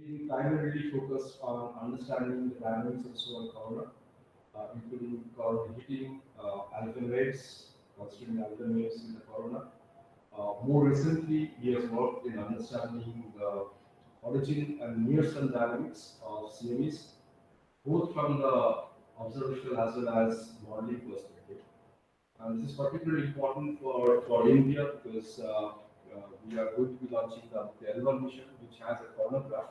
We primarily focused on understanding the dynamics of solar corona, including coronal heating, alpha waves, considering alpha waves in the corona. More recently, he has worked in understanding the origin and near-sun dynamics of CMEs, both from the observational as well as modeling perspective. And this is particularly important for India because we are going to be launching the L1 mission, which has a chronograph,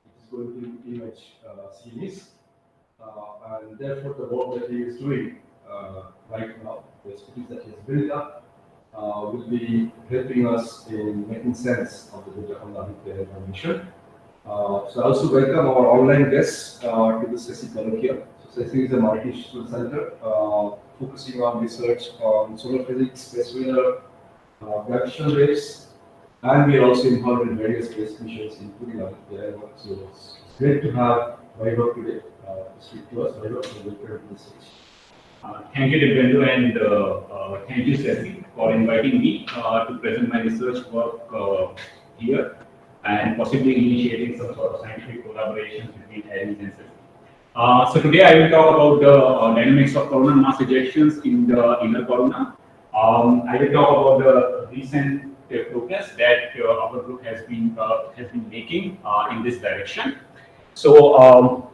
which is going to image CMEs. And therefore, the work that he is doing right now, the expertise that he has built up, will be helping us in making sense of the data from the L1 mission. So I also welcome our online guests to the CESSI Colloquium. So CESSI is a multi-institutional center focusing on research on solar physics, space weather, gravitational waves, and we are also involved in various space missions, including the L1. So it's great to have Vaibhav today to speak to us. Vaibhav, so welcome to the stage. Thank you, Devendra, and thank you, CESSI, for inviting me to present my research work here and possibly initiating some sort of scientific collaboration between ARIES and CESSI. So today I will talk about the dynamics of coronal mass ejections in the inner corona. I will talk about the recent progress that our group has been making in this direction. So,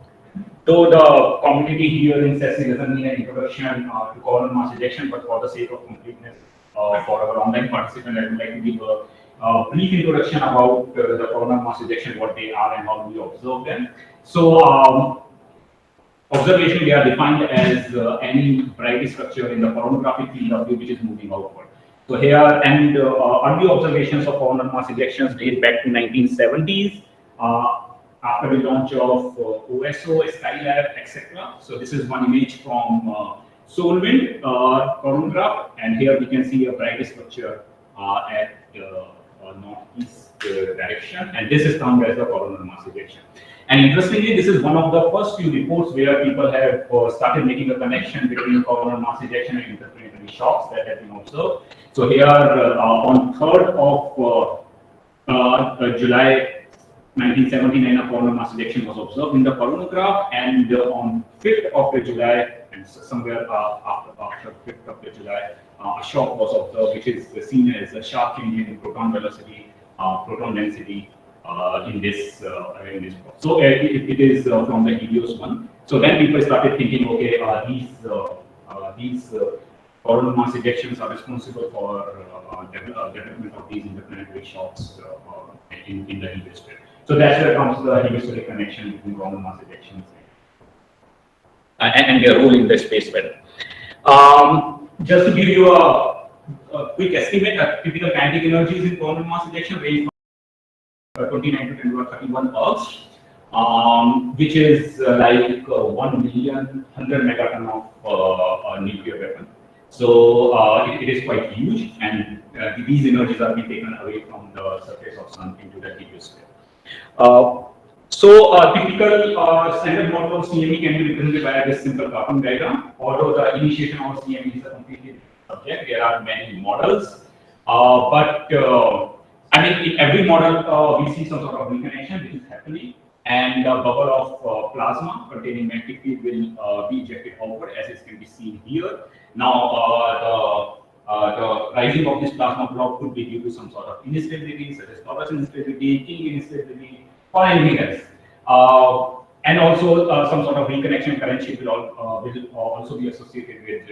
though the community here in CESSI doesn't need an introduction to coronal mass ejection, but for the sake of completeness for our online participant, I would like to give a brief introduction about the coronal mass ejection, what they are and how we observe them. So, observation, they are defined as any bright structure in the coronographic field of view which is moving outward. So here, and early observations of coronal mass ejections date back to 1970s. After the launch of OSO, Skylab, etc. So this is one image from Solwind coronagraph, and here we can see a bright structure at northeast direction, and this is termed as the coronal mass ejection. And interestingly, this is one of the first few reports where people have started making a connection between coronal mass ejection and interplanetary shocks that have been observed. So here, on 3rd of July 1979, a coronal mass ejection was observed in the coronagraph, and on 5th of July, and somewhere after 5th of July, a shock was observed, which is seen as a sharp change in proton velocity, proton density in this. So it is from the Helios one. So then people started thinking, okay, these coronal mass ejections are responsible for development of these interplanetary shocks in the heliospheric. So that's where comes the heliospheric connection between coronal mass ejections and their role in the space weather. Just to give you a quick estimate, typical kinetic energies in coronal mass ejection range from 29 to 10 to 31 ergs, which is like 1 million 100 megaton of nuclear weapon. So it is quite huge, and these energies are being taken away from the surface of Sun into the heliosphere. Typical standard model of CME can be represented by this simple cartoon diagram. Although the initiation of CME is a completely different subject, there are many models. I mean, in every model, we see some sort of reconnection which is happening, and a bubble of plasma containing magnetic field will be ejected outward, as it can be seen here. Now, the rising of this plasma block could be due to some sort of instability, such as Taurus instability, King instability, or anything else. And also, some sort of reconnection current shift will also be associated with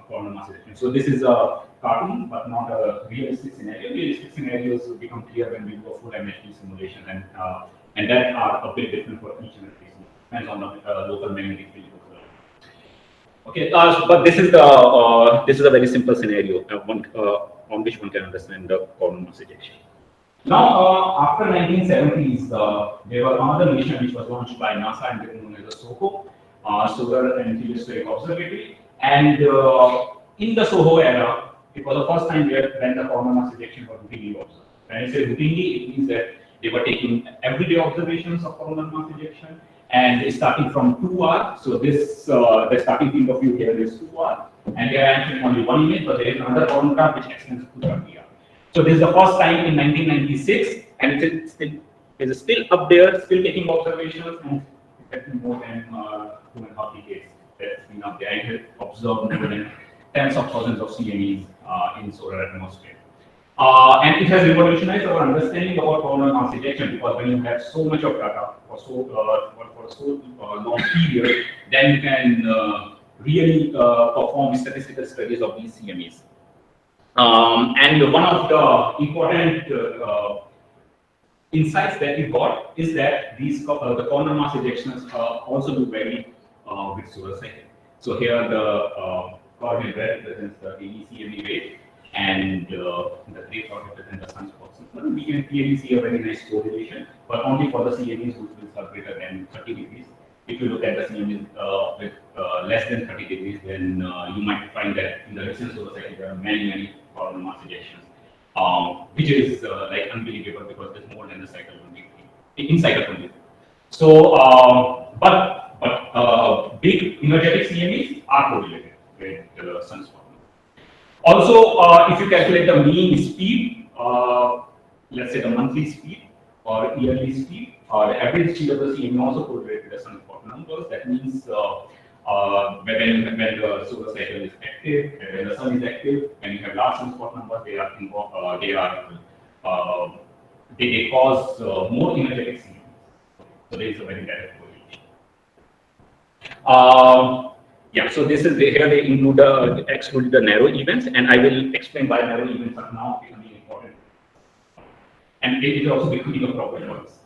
coronal mass ejection. So this is a cartoon, but not a realistic scenario. Realistic scenarios will become clear when we do a full MHD simulation, and that are a bit different for each and every case. Depends on the local magnetic field. Okay, but this is a very simple scenario on which one can understand the coronal mass ejection. Now, after 1970s, there was another mission which was launched by NASA and known as the SOHO, Solar and Heliospheric Observatory. And in the SOHO era, it was the first time when the coronal mass ejection was routinely observed. When I say routinely, it means that they were taking everyday observations of coronal mass ejection, and starting from 2R. So this the starting field of view here is 2R, and they are actually only one image, but there is another coronagraph which extends to 30R. So this is the first time in 1996, and it is still is still up there, still taking observations, and it's been more than 2.5 decades that's been up there. I have observed more than tens of thousands of CMEs in solar atmosphere. And it has revolutionized our understanding about coronal mass ejection, because when you have so much of data for so long period, then you can really perform statistical studies of these CMEs. And one of the important insights that we got is that these the coronal mass ejections also do vary with solar cycle. So here the coordinate red represents the AECME rate, and the gray dot represents the sunspots. We can clearly see a very nice correlation, but only for the CMEs whose winds are greater than 30 degrees. If you look at the CMEs with less than 30 degrees, then you might find that in the recent solar cycle there are many coronal mass ejections, which is like unbelievable, because there's more than the cycle 23 in cycle 23. So, but big energetic CMEs are correlated with sunspot. Also, if you calculate the mean speed, let's say the monthly speed or yearly speed, or the average speed of the CME also correlated with the sunspot numbers. That means when the solar cycle is active, when the sun is active, when you have large sunspot numbers, they cause more energetic CMEs. So there is a very direct correlation. Yeah, so this is here they exclude the narrow events, and I will explain why narrow events are now becoming important. And it is also becoming a problem for us.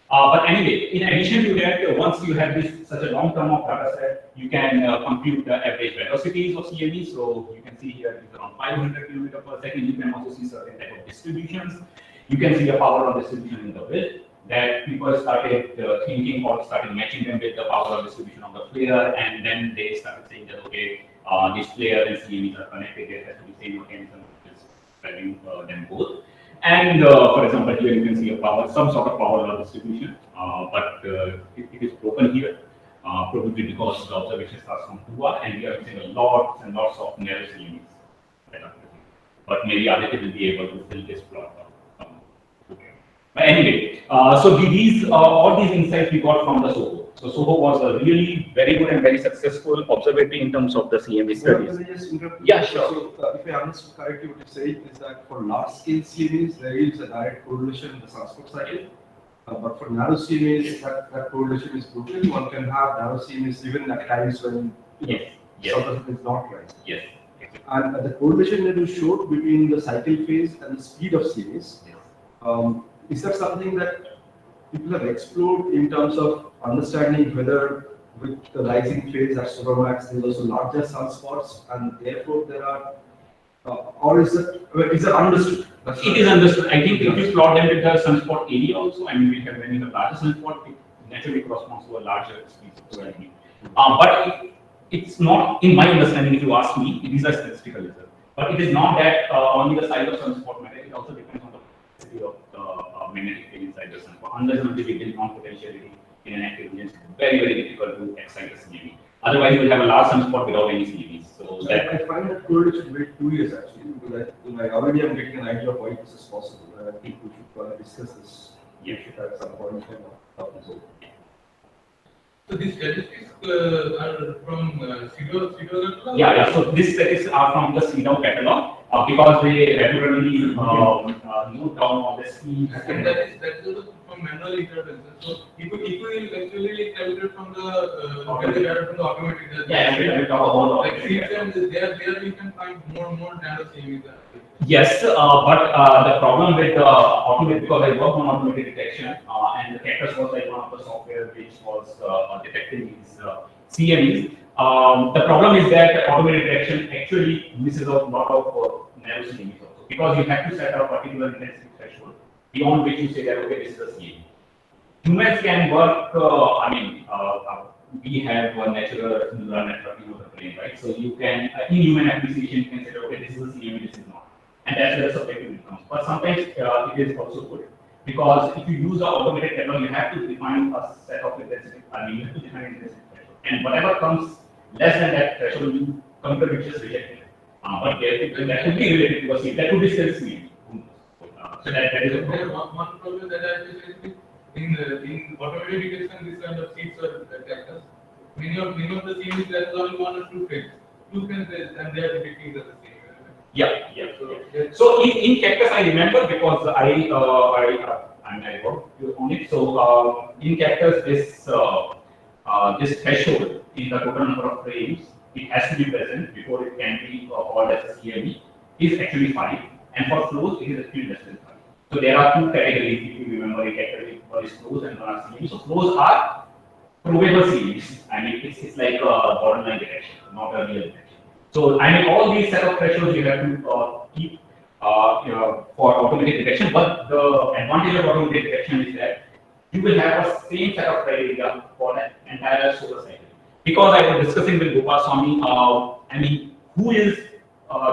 But anyway, in addition to that, once you have such a long term of data set, you can compute the average velocities of CME. So you can see here it's around 500 km per second. You can also see certain type of distributions. You can see a power of distribution in the width that people started thinking or started matching them with the power of distribution of the flare, and then they started saying that okay, this flare and CMEs are connected. There has to be same mechanism which is driving them both. And for example, here you can see a power, some sort of power law distribution, but it is broken here, probably because the observation starts from 2R, and we are using lots and lots of narrow CMEs. But maybe Aditya will be able to fill this plot. But anyway, so all these insights we got from the SOHO. So SOHO was a really very good and very successful observatory in terms of the CME studies. Can I just interrupt you? Yeah, sure. So if I understood correctly, what you're saying is that for large scale CMEs, there is a direct correlation in the sunspot cycle. But for narrow CMEs, that correlation is broken. One can have narrow CMEs even at times when sometimes it's not right. Yes. And the correlation that you showed between the cycle phase and the speed of CMEs, is that something that people have explored in terms of understanding whether with the rising phase at supermax there is also larger sunspots, and therefore there are, or is it understood? It is understood. I think if you plot them with the sunspot area also, I mean, when you have larger sunspot, it naturally corresponds to a larger speed of swelling. But it's not, in my understanding, if you ask me, these are statistical results. But it is not that only the size of sunspot matters. It also depends on the capacity of the magnetic field inside the sunspot. Unless and until we build non-potentiality in an active region, it's very difficult to excite a CME. Otherwise, you will have a large sunspot without any CMEs. So I find that correlation very curious actually, because I already am getting an idea of why this is possible. And I think we should discuss this. Yeah. We should have some point of this. So these statistics are from CEDAW? Yeah. So these statistics are from the CEDAW catalog because they regularly note down all the speeds. And that is also from manual intervention. So if you actually calculate from the automatic. Yeah, we talk about like there we can find more narrow CMEs. Yes, but the problem with automated, because I work on automated detection, and the Cactus was like one of the software which was detecting these CMEs. The problem is that automated detection actually misses a lot of narrow CMEs also, because you have to set a particular intensity threshold beyond which you say that okay, this is a CME. Humans can work. We have a natural neural network in the brain, right? So you can, in human appreciation, you can say, okay, this is a CME, this is not. And that's where the subjectivity comes. But sometimes it is also good, because if you use the automated catalog, you have to define a set of intensity. You have to define intensity threshold. And whatever comes less than that threshold, you compare which is rejected. But that could be related to a CME. That could be still CME. So that is a problem. One problem that I face is in automated detection, this kind of seats are detectors. Many of the CMEs, there is only one or two frames and they are detecting the same. Yeah, yeah. So in cactus, I remember because I worked on it. So in cactus, this threshold in the total number of frames, it has to be present before it can be called as a CME, is actually 5, and for flows, it is actually less than 5. So there are two categories, if you remember, a category one is flows and one are CMEs. So flows are probable CMEs. I mean, it's like a borderline detection, not a real detection. So I mean, all these set of thresholds you have to keep for automatic detection. But the advantage of automatic detection is that you will have a same set of criteria for that entire solar cycle. Because I was discussing with Gopal Swami, I mean, who is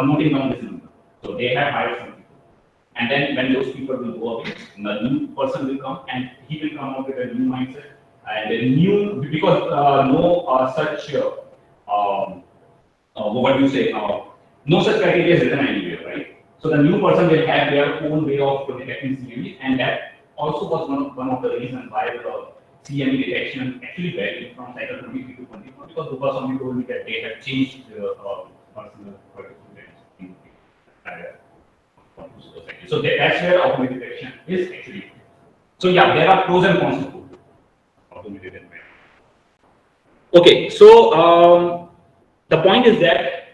noting down this number? So they have hired some people. And then when those people will go away, the new person will come and he will come up with a new mindset and a new, because no such, what do you say, no such criteria is written anywhere, right? So the new person will have their own way of detecting CME, and that also was one of the reasons why the CME detection actually varied from cycle 23 to 24, because Gopal Swami told me that they had changed the personal participants in the entire. So that's where automated detection is actually. So yeah, there are pros and cons to automated detection. Okay, so the point is that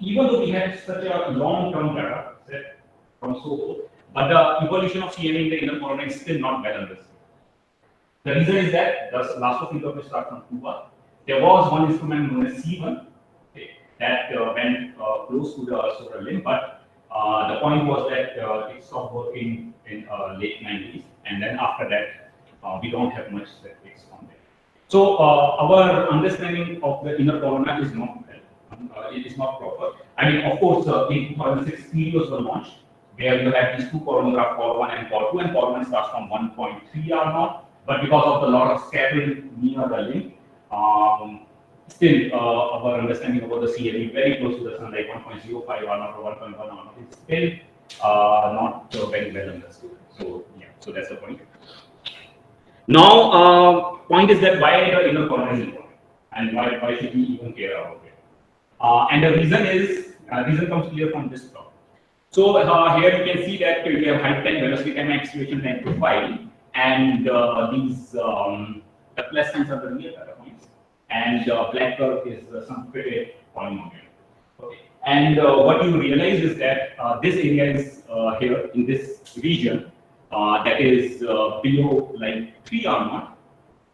even though we have such a long-term data set from SOHO, but the evolution of CME in the inner corona is still not well understood. The reason is that the last of interface start from Cuba. There was one instrument known as C1 that went close to the solar limb, but the point was that it stopped working in late 90s, and then after that, we don't have much statistics on that. So our understanding of the inner corona is not it is not proper. I mean, of course, in 2006, videos were launched where you have these two coronagraph core 1 and core 2, and core 1 starts from 1.3 R0, but because of the lot of scattering near the limb, still our understanding about the CME very close to the sun, like 1.05 R0 or 1.1 R0, is still not very well understood. So yeah, so that's the point. Now, point is that why the inner corona is important, and why should we even care about it? And the reason is, reason comes clear from this plot. So here you can see that we have height time, velocity time, acceleration time profile, and these the plus signs are the real data points, and black curve is some fitted polynomial. Okay. And what you realize is that this area is here in this region that is below like 3 R0,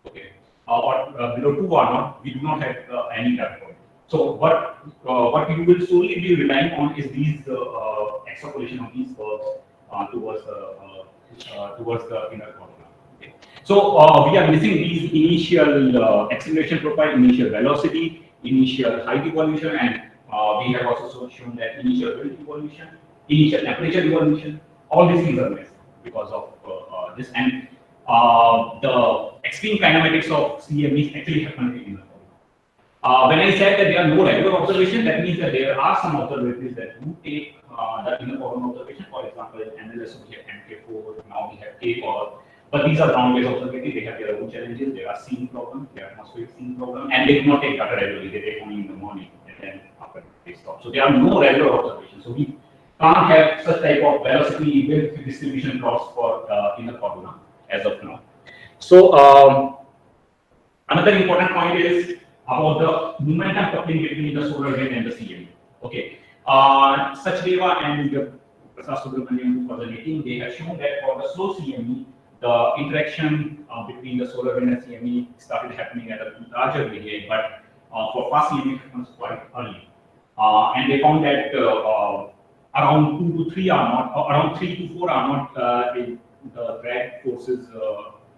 okay, or below 2 R0. We do not have any data point. So what you will solely be relying on is these extrapolation of these curves towards the inner corona. Okay. So we are missing these initial acceleration profile, initial velocity, initial height evolution, and we have also shown that initial wind evolution, initial temperature evolution. All these things are missing because of this, and the extreme kinematics of CMEs actually happen in the when I said that there are no regular observations, that means that there are some observatories that do take the inner corona observation. For example, in NLS we have MK4, now we have KCOR. But these are ground-based observatories, they have their own challenges, there are seeing problems, there are atmospheric seeing problems, and they do not take data regularly, they take only in the morning and then after they stop. So there are no regular observations. So we can't have such type of velocity with distribution plots for inner corona as of now. So another important point is about the momentum coupling between the solar wind and the CME. Okay, Sachdeva and Prasad Subramanian for the meeting, they have shown that for the slow CME, the interaction between the solar wind and CME started happening at a larger rate, but for fast CME it happens quite early. And they found that around 2 to 3 R0, or around 3 to 4 R0, the drag forces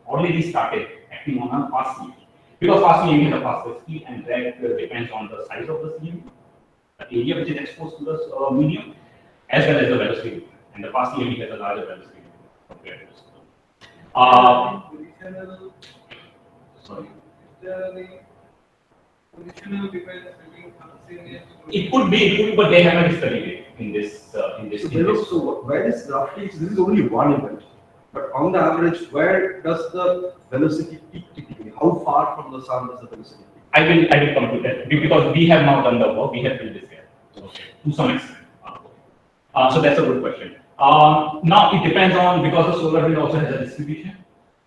already started acting on a fast CME. Because fast CME is the fastest speed, and drag depends on the size of the CME, the area which is exposed to the medium, as well as the velocity. And the fast CME has a larger velocity compared to the positional, sorry. is there any positional difference between CMEs? It could be, but they haven't studied it in this. So where is roughly? This is only one event. But on the average, where does the velocity peak typically? How far from the sun does the velocity peak? I will come to that because we have now done the work. We have built this here. Okay. To some extent. So that's a good question. Now it depends on, because the solar wind also has a distribution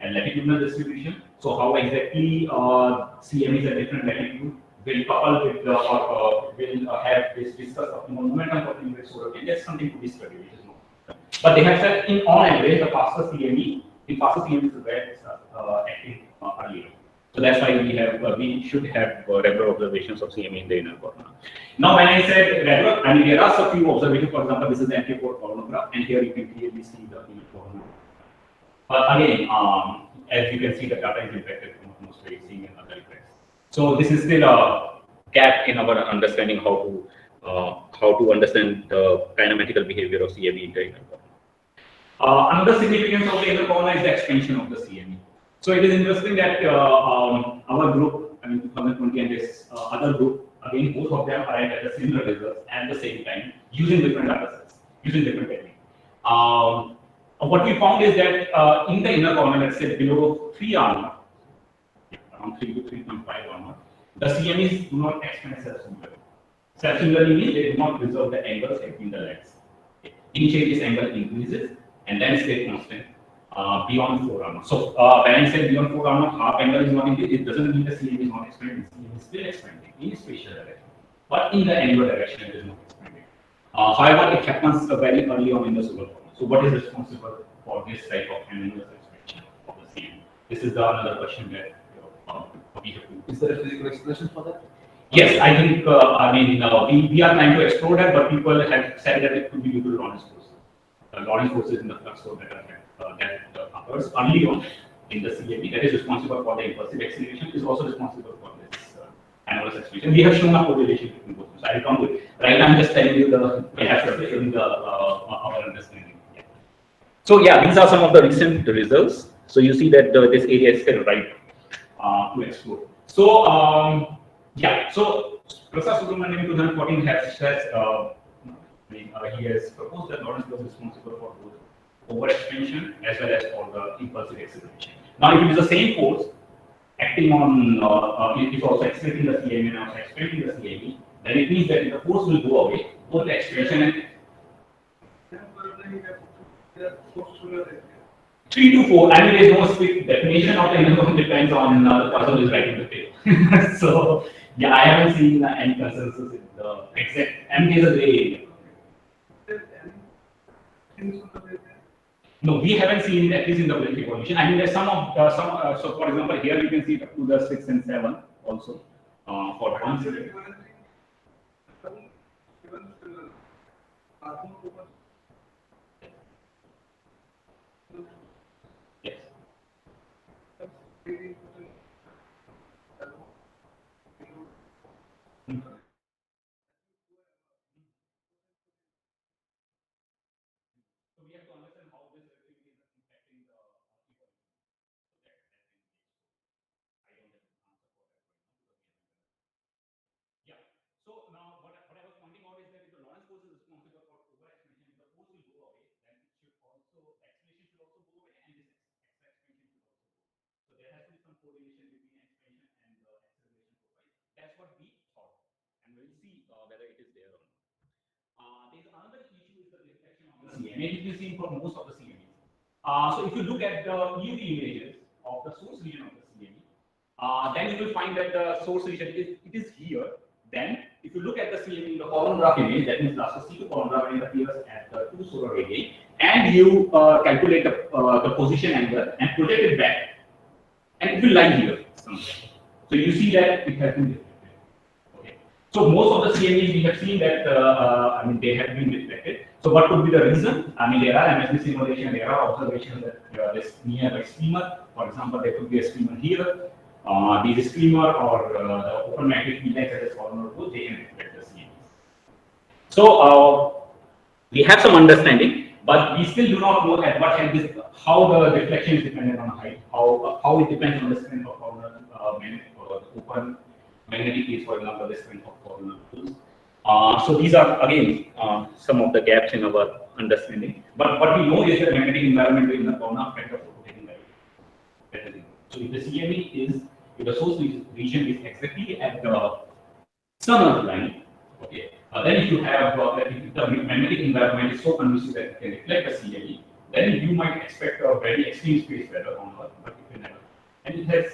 and latitudinal distribution. So how exactly CMEs at different latitude will couple with will have this discuss of momentum coupling with solar wind. That's something to be studied, which is not. But they have said in on average the faster CME, the faster CME is where it's acting earlier. So that's why we should have regular observations of CME in the inner corona. Now, when I said regular, I mean there are some few observations. For example, this is the MK4 coronagraph, and here you can clearly see the inner corona. But again, as you can see, the data is impacted from atmospheric seeing and other effects. So this is still a gap in our understanding how to understand the kinematical behavior of CME in the inner corona. Another significance of the inner corona is the expansion of the CME. So it is interesting that our group, I mean 2020 and this other group, again both of them arrived at the similar results at the same time using different data sets, using different techniques. What we found is that in the inner corner, let's say below 3 R0, around 3 to 3.5 R0, the CMEs do not expand self-similarly. Self-similarly means they do not preserve the angles between the legs. Initially, this angle increases and then stay constant beyond 4 R0. So when I say beyond 4 R0, half angle is not increased. It doesn't mean the CME is not expanding. The CME is still expanding in spatial direction, but in the angular direction it is not expanding. However, it happens very early on in the solar corona. So what is responsible for this type of angular expansion of the CME? This is another question that we have to. Is there a physical explanation for that? Yes, I think. We are trying to explore that, but people have said that it could be due to Lorentz forces. Lorentz forces in the flux flow that occurs early on in the CME that is responsible for the impulsive acceleration is also responsible for this angular expansion. We have shown a correlation between both. So I will come to it. Right, I'm just telling you our understanding. Yeah. So yeah, these are some of the recent results. So you see that this area is still ripe to explore. So yeah, so Professor Subramanian in 2014 has he has proposed that Lorentz was responsible for both overexpansion as well as for the impulsive acceleration. Now, if it is the same force acting on, it is also accelerating the CME and also expanding the CME, then it means that the force will go away, both the expansion and 3 to 4. I mean, there is no strict definition of the inner corona, depends on the person who is writing the paper. So, yeah, I haven't seen any consensus in the exact, and there is a gray area. No, we haven't seen at least in the Blake evolution. I mean, there's some of so for example, here you can see up to the 6 and 7 also for one. Yes. So we have to understand how this activity is impacting the evolution. I don't have an answer for that right now because we haven't done it. Yeah. So now what I was pointing out is that if the Lorentz force is responsible for overexpansion, if the force will go away, then it should also acceleration should also go away and this expansion should also go away. So there has to be some correlation between expansion and the acceleration profile. That's what we thought, and we'll see whether it is there or not. There's another issue is the reflection of the CME, which is seen for most of the CMEs. So if you look at the UV images of the source region of the CME, then you will find that the source region is here. Then, if you look at the CME in the column graph image, that means the C2 column graph when it appears at the 2 solar radii, and you calculate the position angle and project it back, and it will lie here somewhere. So you see that it has been reflected. Okay. So most of the CMEs we have seen that I mean they have been reflected. So what could be the reason? I mean there are MSD simulation, there are observations that this near a streamer, for example, there could be a streamer here. These streamer or the open magnetic field lines such as coronal pool, they can reflect the CMEs. So we have some understanding, but we still do not know at what height how the reflection is dependent on height, how it depends on the strength of coronal magnetic or the open magnetic field, for example, the strength of coronal pools. So these are again some of the gaps in our understanding. But what we know is that magnetic environment in the corona factor for rotating light. So if the CME is, if the source region is exactly at the sun of line, okay, then if you have if the magnetic environment is so conducive that it can reflect the CME, then you might expect a very extreme space weather on Earth, but it will never. And it has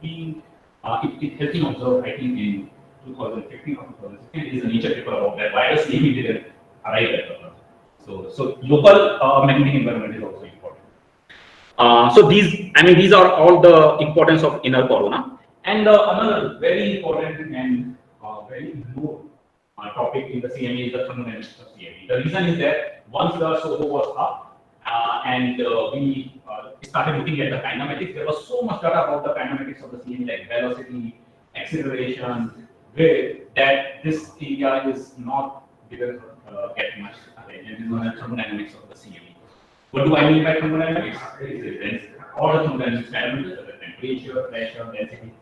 been it has been observed, I think, in 2015 or 2016. It is a nature paper about that. Why the CME didn't arrive at the Earth. So local magnetic environment is also important. So these are all the importance of inner corona. And another very important and very ignored topic in the CME is the thermodynamics of CME. The reason is that once the SOHO was up and we started looking at the kinematics, there was so much data about the kinematics of the CME, like velocity, acceleration, weight, that this area is not given get much attention. It is known as thermodynamics of the CME. What do I mean by thermodynamics? All the thermodynamics parameters, the temperature, pressure, density.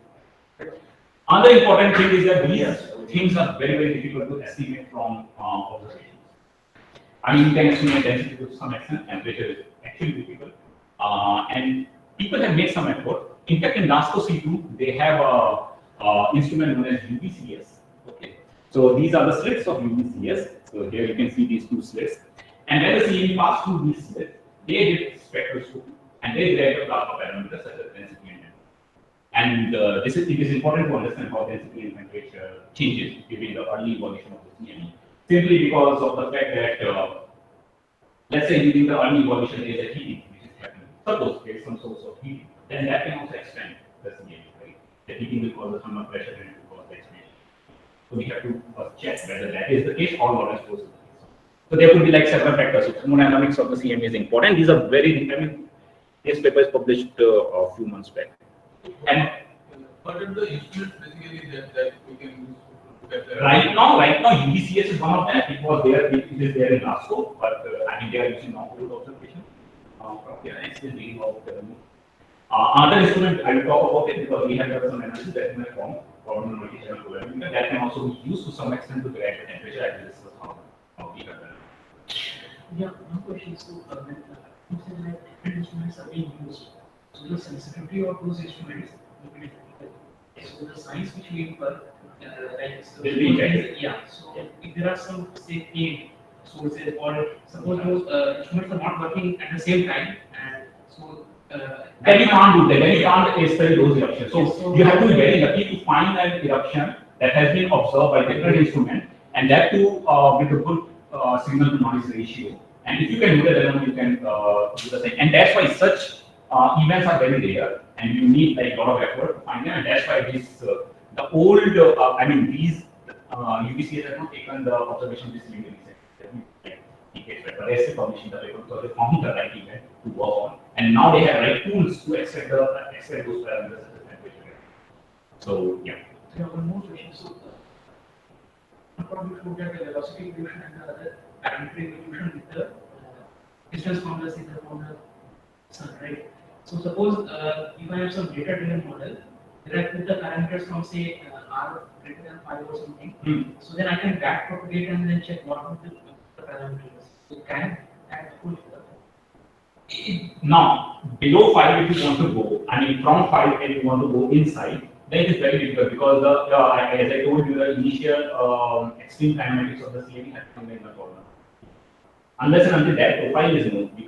Another important thing is that these things are very, very difficult to estimate from observations. I mean, you can estimate density to some extent, temperature is actually difficult. And people have made some effort. In fact, in LASCO C2, they have a instrument known as UVCS. Okay. So these are the slits of UVCS. So here you can see these two slits. And when the CME passed through these slits, they did spectroscopy and they derived the plasma parameters such as density and temperature. And it is important to understand how density and temperature changes during the early evolution of the CME. Simply because of the fact that, let's say during the early evolution there is a heating, which is happening. Suppose there is some source of heating, then that can also expand the CME, right? The heating will cause the thermal pressure and it will cause the expansion. So we have to check whether that is the case or not is the case. So there could be like several factors. So thermodynamics of the CME is important. These are very, I mean, this paper is published a few months back. And what are the instruments basically that we can use to get the right now, UVCS is one of them. It was there, it is there in LASCO, but I mean they are using non-field observation. Another instrument I will talk about it because we have done some analysis that in my form, coronal mass ejections, that can also be used to some extent to derive the temperature. I will discuss how we have done. Yeah, one question. So, when you said that different instruments are being used, so the sensitivity of those instruments will be different. So, the science which we infer, like, so Will be affected. yeah. So, if there are some, say, pain sources, or suppose those instruments are not working at the same time, and so then you can't do that. Then you can't study those eruptions. So you have to be very lucky to find an eruption that has been observed by different instrument, and that too with a good signal to noise ratio. And if you can do that, then you can do the same. And that's why such events are very rare, and you need like a lot of effort to find them. And that's why these the old I mean these UVCs have not taken the observation this year. But they're still publishing the paper because they found the right event to work on, and now they have right tools to extract those parameters as a temperature. So yeah. Yeah, one more question. So, probably look at the velocity evolution and the other parametric evolution with the distance from the center from the sun, right? So, suppose if I have some data-driven model, then I put the parameters from say r greater than 5 or something. So then I can back propagate and then check what would the parameters. So can that hold? Now, below 5 if you want to go, I mean from 5 if you want to go inside, then it is very difficult because as I told you, the initial extreme kinematics of the CME has to make the problem. Unless and until that profile is known, we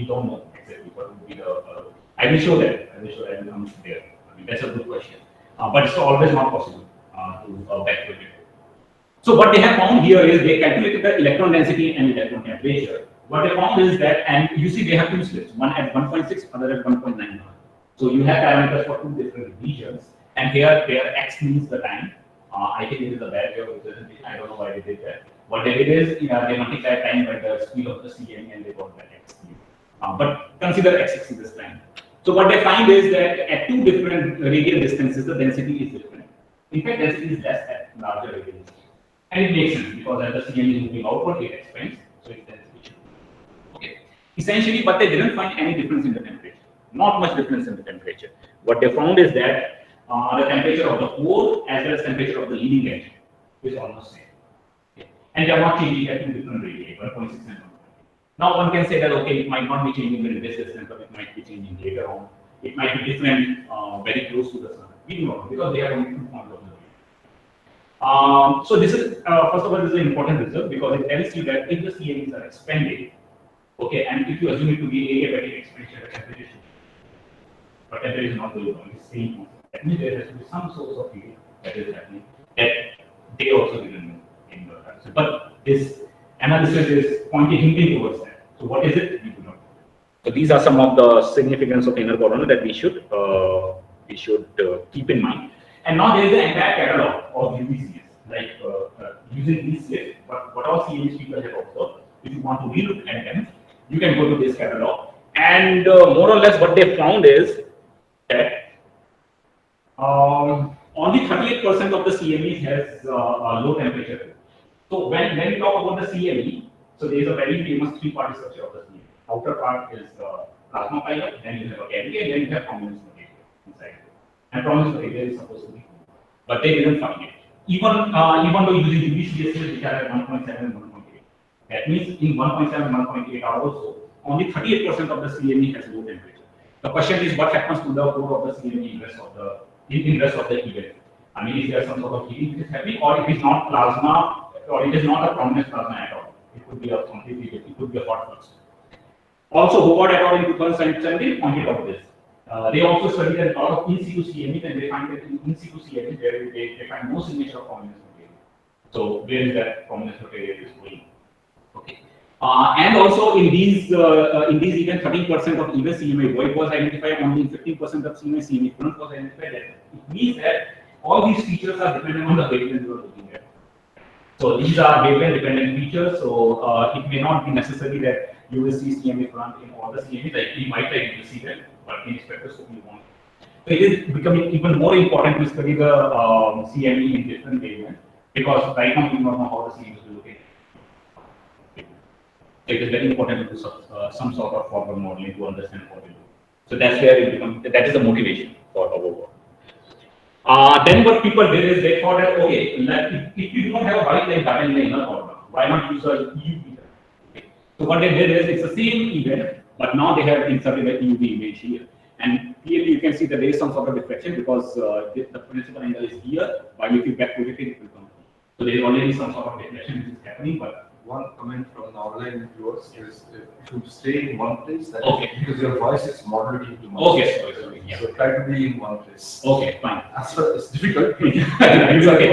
don't know exactly what would be the. I will show that. I will come there. I mean, that's a good question, but it's always not possible to back predict. So what they have found here is they calculated the electron density and electron temperature. What they found is that, and you see they have two slits, one at 1.6, other at 1.9. So you have parameters for two different regions, and here their x means the time. I think it is a bad way of representation. I don't know why they did that. What they did is they multiplied time by the speed of the CME and they got that x speed. But consider x this time. So what they find is that at two different radial distances, the density is different. In fact, density is less at larger radial distances. And it makes sense because as the CME is moving outward, it expands, so its density should be. Okay. Essentially, but they didn't find any difference in the temperature. Not much difference in the temperature. What they found is that the temperature of the core as well as temperature of the leading edge is almost same. and they are not changing at two different radii, 1.6 and 1.8. Now one can say that okay, it might not be changing in this distance, but it might be changing later on. It might be different, very close to the sun. We do not know because they are only 2 points of the radii. So this is first of all, this is an important result because it tells you that if the CMEs are expanded, okay, and if you assume it to be adiabatic expansion at temperature, but temperature is not going on, it's same. That means there has to be some source of heat that is happening that they also didn't know in the answer. But this analysis is hinting towards that. So what is it? We do not know. So these are some of the significance of inner coronal that we should keep in mind. And now there is an entire catalog of UVCs, like using these slips, what all CMEs people have observed. If you want to relook at them, you can go to this catalog. And more or less what they found is that only 38% of the CMEs has low temperature. So when we talk about the CME, so there is a very famous 3-part structure of the CME. Outer part is plasma pilot, then you have a cavity, and then you have prominence material inside. And prominence material is supposed to be, but they didn't find it. Even though using UVCSs which are at 1.7 and 1.8. That means in 1.7 and 1.8 are also only 38% of the CME has low temperature. The question is what happens to the core of the CME in rest of the event? I mean, is there some sort of heating which is happening, or it is not plasma, or it is not a prominent plasma at all? It could be a completely, it could be a hot flux. Also, Howard et al. In 2017 pointed out this. They also studied a lot of in situ CMEs, and they find that in situ CMEs they find no signature of prominence material. So where is that prominence material is going? Okay. And also in these even 13% of even CME void was identified, only 15% of CME front was identified. It means that all these features are dependent on the wavelength you are looking at. So these are wavelength dependent features. So it may not be necessary that you will see CME front in all the CMEs. Like you might like to see them, but in spectroscopy you won't. So it is becoming even more important to study the CME in different wavelengths because right now we do not know how the CMEs will look at. It is very important to do some sort of forward modeling to understand what we do. So that's where it becomes, that is the motivation for our work. Then what people did is they thought that, okay, if you don't have a white light pattern in the inner corner, why not use a UV? Okay. So what they did is it's the same event, but now they have inserted the UV image here. And clearly you can see that there is some sort of diffraction because the principal angle is here, while if you back project it, it will come. So there is already some sort of diffraction which is happening, but one comment from the online viewers is to stay in one place. That okay. Because your voice is modulating to one okay, place. sorry, yeah. So try to be in one place. Okay, fine. As well, it's difficult. It's okay.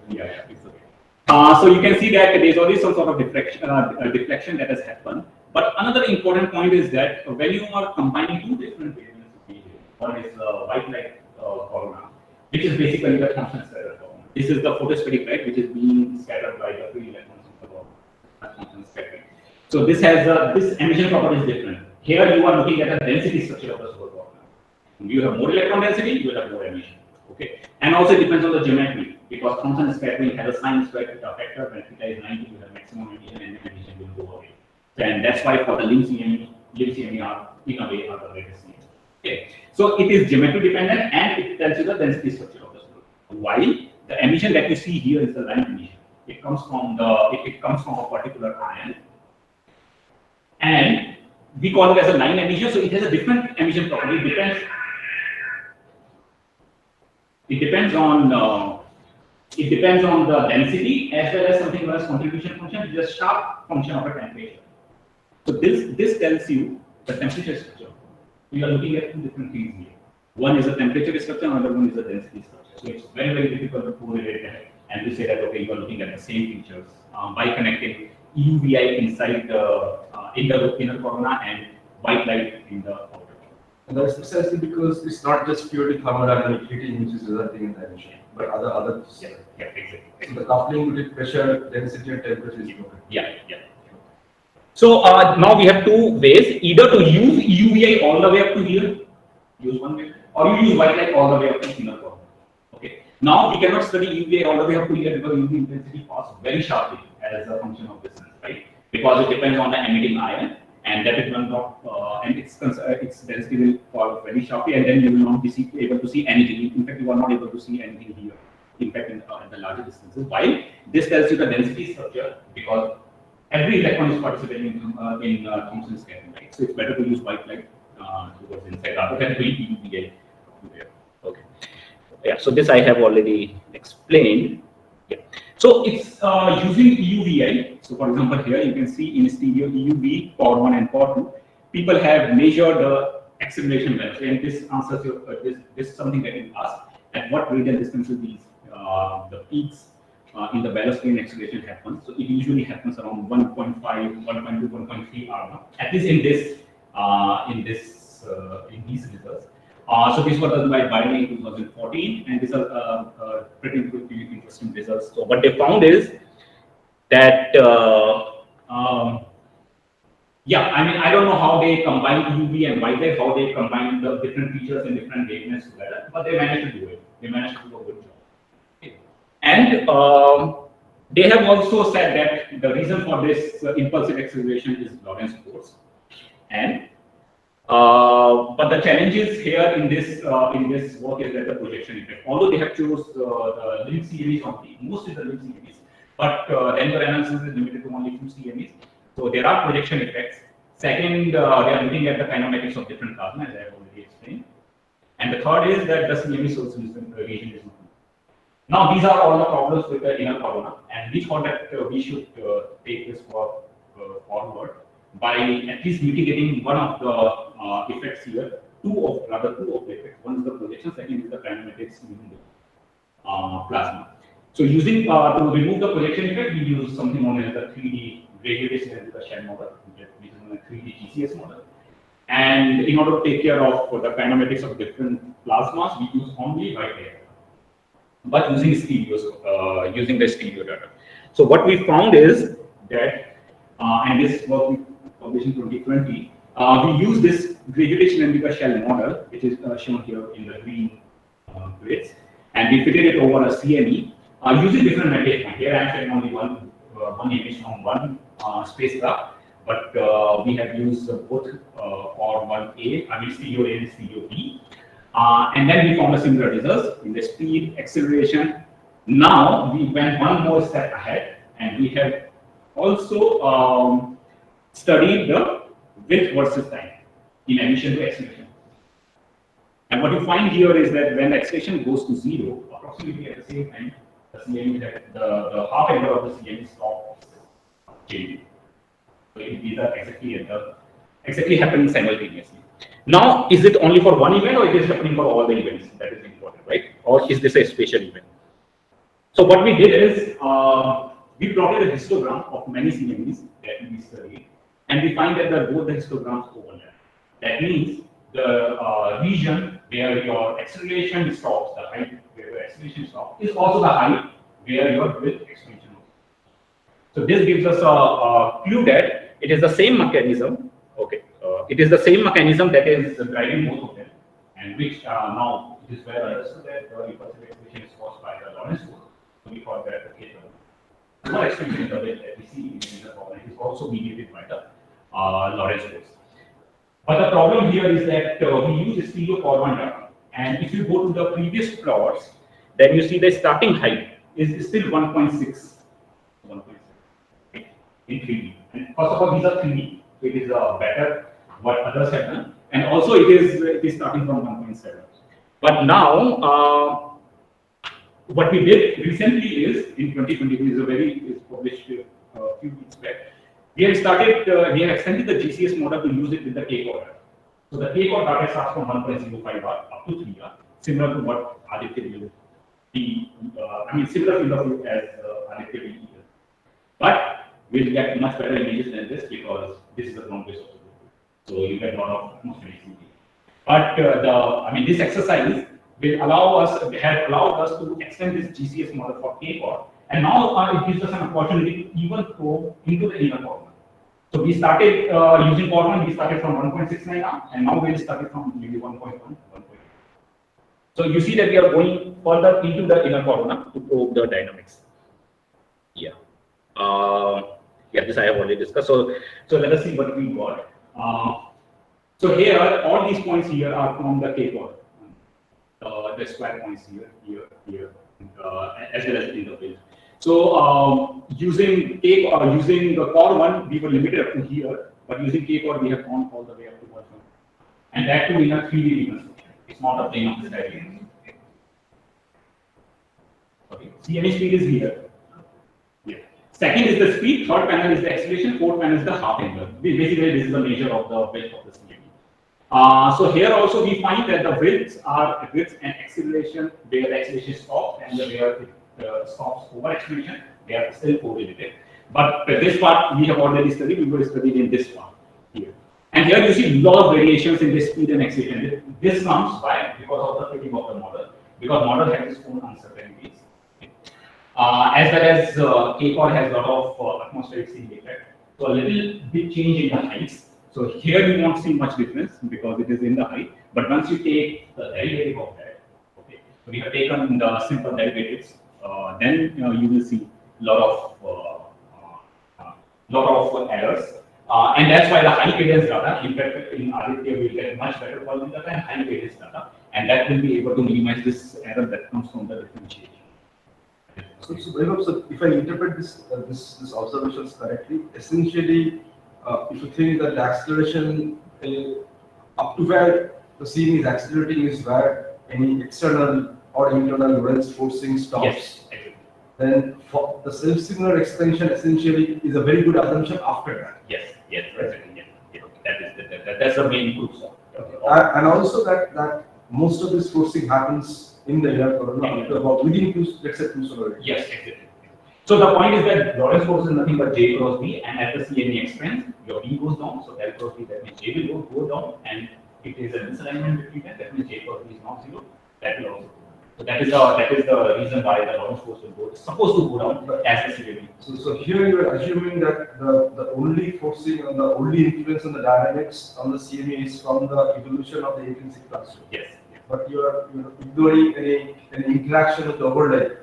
Yeah, it's okay. So you can see that there is already some sort of deflection that has happened. But another important point is that when you are combining two different wavelengths, one is white light corona, which is basically the constant scatter corona. This is the photosphetic light which is being scattered by the free electrons of the corona. So this has this emission property is different. Here you are looking at the density structure of the solar corona. You have more electron density, you will have more emission. Okay, and also it depends on the geometry because Thomson scattering has a sin square theta factor. When theta is 90, you have maximum emission, and the emission will go away. And that's why for the limb CME are in a way are the latest CME. Okay, so it is geometry dependent and it tells you the density structure of the solar. While the emission that you see here is the line emission. It comes from a particular ion, and we call it as a line emission. So it has a different emission property. It depends on the density as well as something known as contribution function, which is a sharp function of a temperature. So this tells you the temperature structure. We are looking at two different things here. One is a temperature structure, another one is a density structure. So it's very, very difficult to correlate that and to say that okay, you are looking at the same features by connecting UVI inside the inner corona and white light in the outer corona. And that's precisely because it's not just purely thermodynamic heating which is resulting in the emission, but other Yeah, exactly. So the coupling between pressure, density, and temperature is broken. Yeah. So now we have two ways: either to use UVI all the way up to here, use one way, or you use white light all the way up to inner corona. Okay. Now we cannot study UVI all the way up to here because UV intensity falls very sharply as a function of distance, right? Because it depends on the emitting ion, and that is one of and its density will fall very sharply, and then you will not be able to see anything. In fact, you are not able to see anything here impact at the larger distances. Why? This tells you the density structure, because every electron is participating in Thomson's scattering, right? So it's better to use white light towards inside rather than doing UVA there. Okay. Yeah. So this I have already explained. Yeah. So it's using EUVI. So for example, here you can see in stereo EUV, power 1 and power 2. People have measured the acceleration velocity, and this answers your this is something that you ask. At what radial distances these the peaks in the velocity and acceleration happen? So it usually happens around 1.5, 1.2, 1.3 R. At least in this in these results. So this was done by Vaibhav in 2014, and these are pretty interesting results. So what they found is that yeah, I mean, I don't know how they combine UV and white light, how they combine the different features and different wavelengths together, but they managed to do it. They managed to do a good job. Okay. And they have also said that the reason for this impulsive acceleration is Lorentz force. And but the challenges here in this work is that the projection effect. Although they have chose the limb series only, most is the limb series, but then your analysis is limited to only 2 CMEs. So there are projection effects. Second, they are looking at the kinematics of different plasma, as I have already explained. And the third is that the CME source region is not. Now these are all the problems with the inner corona, and we thought that we should take this forward by at least mitigating one of the effects here. Two of the effects. One is the projection, second is the kinematics using the plasma. So using to remove the projection effect, we use something known as the 3D radiation and the shell model, which is known as 3D GCS model. And in order to take care of the kinematics of different plasmas, we use only white layer, but using stereos, using the stereo data. So what we found is that, and this was we published in 2020, we use this graduation indica shell model, which is shown here in the green grids, and we fitted it over a CME using different material. Here I am showing only one image from one spacecraft, but we have used both or 1A, I mean stereo A and stereo B. And then we found a similar results in the speed, acceleration. Now we went one more step ahead, and we have also studied the width versus time in addition to acceleration. And what you find here is that when the acceleration goes to 0, approximately at the same time, the CME, the half angle of the CME stops changing. So these are exactly happening simultaneously. Now, is it only for one event, or it is happening for all the events? That is important, right? Or is this a spatial event? So what we did is we plotted a histogram of many CMEs that we studied, and we find that both the histograms overlap. That means the region where your acceleration stops, the height where your acceleration stops, is also the height where your width expansion stops. So this gives us a clue that it is the same mechanism. Okay, it is the same mechanism that is driving both of them, and which now it is well understood that the impulsive acceleration is caused by the Lorentz force. So we call that the case of the expansion of it that we see in the problem is also mediated by the Lorentz force. But the problem here is that we use stereo Corban data, and if you go to the previous plots, then you see the starting height is still 1.6 in 3D. And first of all, these are 3D, so it is better what others have done, and also it is starting from 1.7. But now, what we did recently is in 2020, is published a few weeks back. We have extended the GCS model to use it with the K-core. So the K-core data starts from 1.05 R up to 3 R, similar to what Aditya will be, similar field of view as Aditya will be. But we'll get much better images than this because this is the ground base of the group. So you get a lot of atmospheric activity. But this exercise will have allowed us to extend this GCS model for K-core. And now it gives us an opportunity to even go into the inner corner. So we started using Corban, we started from 1.69 R, and now we started from maybe 1.1, 1.2. So you see that we are going further into the inner corner to probe the dynamics. Yeah. This I have already discussed. So let us see what we got. So here, all these points here are from the K-core. The square points here, as well as in the field. So using K or using the core one, we were limited up to here, but using K core, we have gone all the way up to 1. And that too in a 3D reconstruction. It's not a plane of the diagram. Okay, CME speed is here. Yeah. Second is the speed, third panel is the acceleration, fourth panel is the half angle. Basically, this is the measure of the width of the CME. So here also we find that the widths are width and acceleration, where the acceleration stops and where it stops over acceleration, they are still correlated. But this part we have already studied, we will study in this part here. And here you see a lot of variations in the speed and acceleration. This comes by because of the fitting of the model, because model has its own uncertainties. As well as K-core has a lot of atmospheric ceiling effect. So a little bit change in the heights. So here you won't see much difference because it is in the height. But once you take the derivative of that, okay, so we have taken the simple derivatives, then you will see a lot of errors. And that's why the high cadence data, in fact, in Aditya, we get much better quality data and high cadence data, and that will be able to minimize this error that comes from the differentiation. So Vaibhav, so if I interpret this observations correctly, essentially, if you think that the acceleration up to where the CME is accelerating is where any external or internal lorentz forcing stops. Yes, exactly. Then for the self-similar expansion essentially is a very good assumption after that. Yes, exactly. Yeah. That's the main proof. And also that most of this forcing happens in the inner corona after about within let's say 2 solar radius. Yes, exactly. So the point is that Lorentz force is nothing but J cross B, and as the CME expands, your B goes down, so del cross B, that means J will go down, and it is a misalignment between them, that means J cross B is not 0, that will also go down. So that is the reason why the Lorentz force will go, supposed to go down as the CME. So here you are assuming that the only forcing and the only influence on the dynamics on the CME is from the evolution of the intrinsic cluster. Yes. But you are ignoring any interaction with the overlay.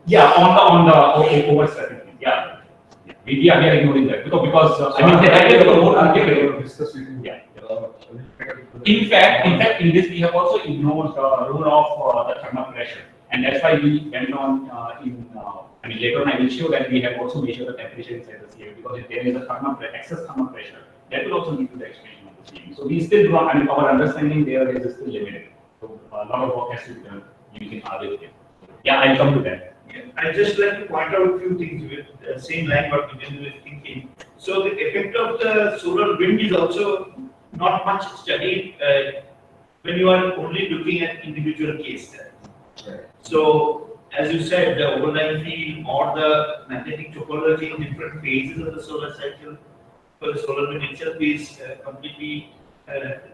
Yeah, on the overstrategy. Yeah. We are ignoring that because I mean that is more articulate. Discuss with you. Yeah. In fact, in this we have also ignored the role of the thermal pressure, and that's why we went on I mean later on I will show that we have also measured the temperature inside the CME, because if there is a excess thermal pressure, that will also lead to the expansion of the CME. So we still do not, I mean our understanding there is still limited. So a lot of work has to be done using RHA. Yeah, I'll come to that. Yeah, I just like to point out a few things with the same line what Vijay was thinking. So the effect of the solar wind is also not much studied when you are only looking at individual case. Right. So as you said, the overlying field or the magnetic topology in different phases of the solar cycle for the solar wind itself is completely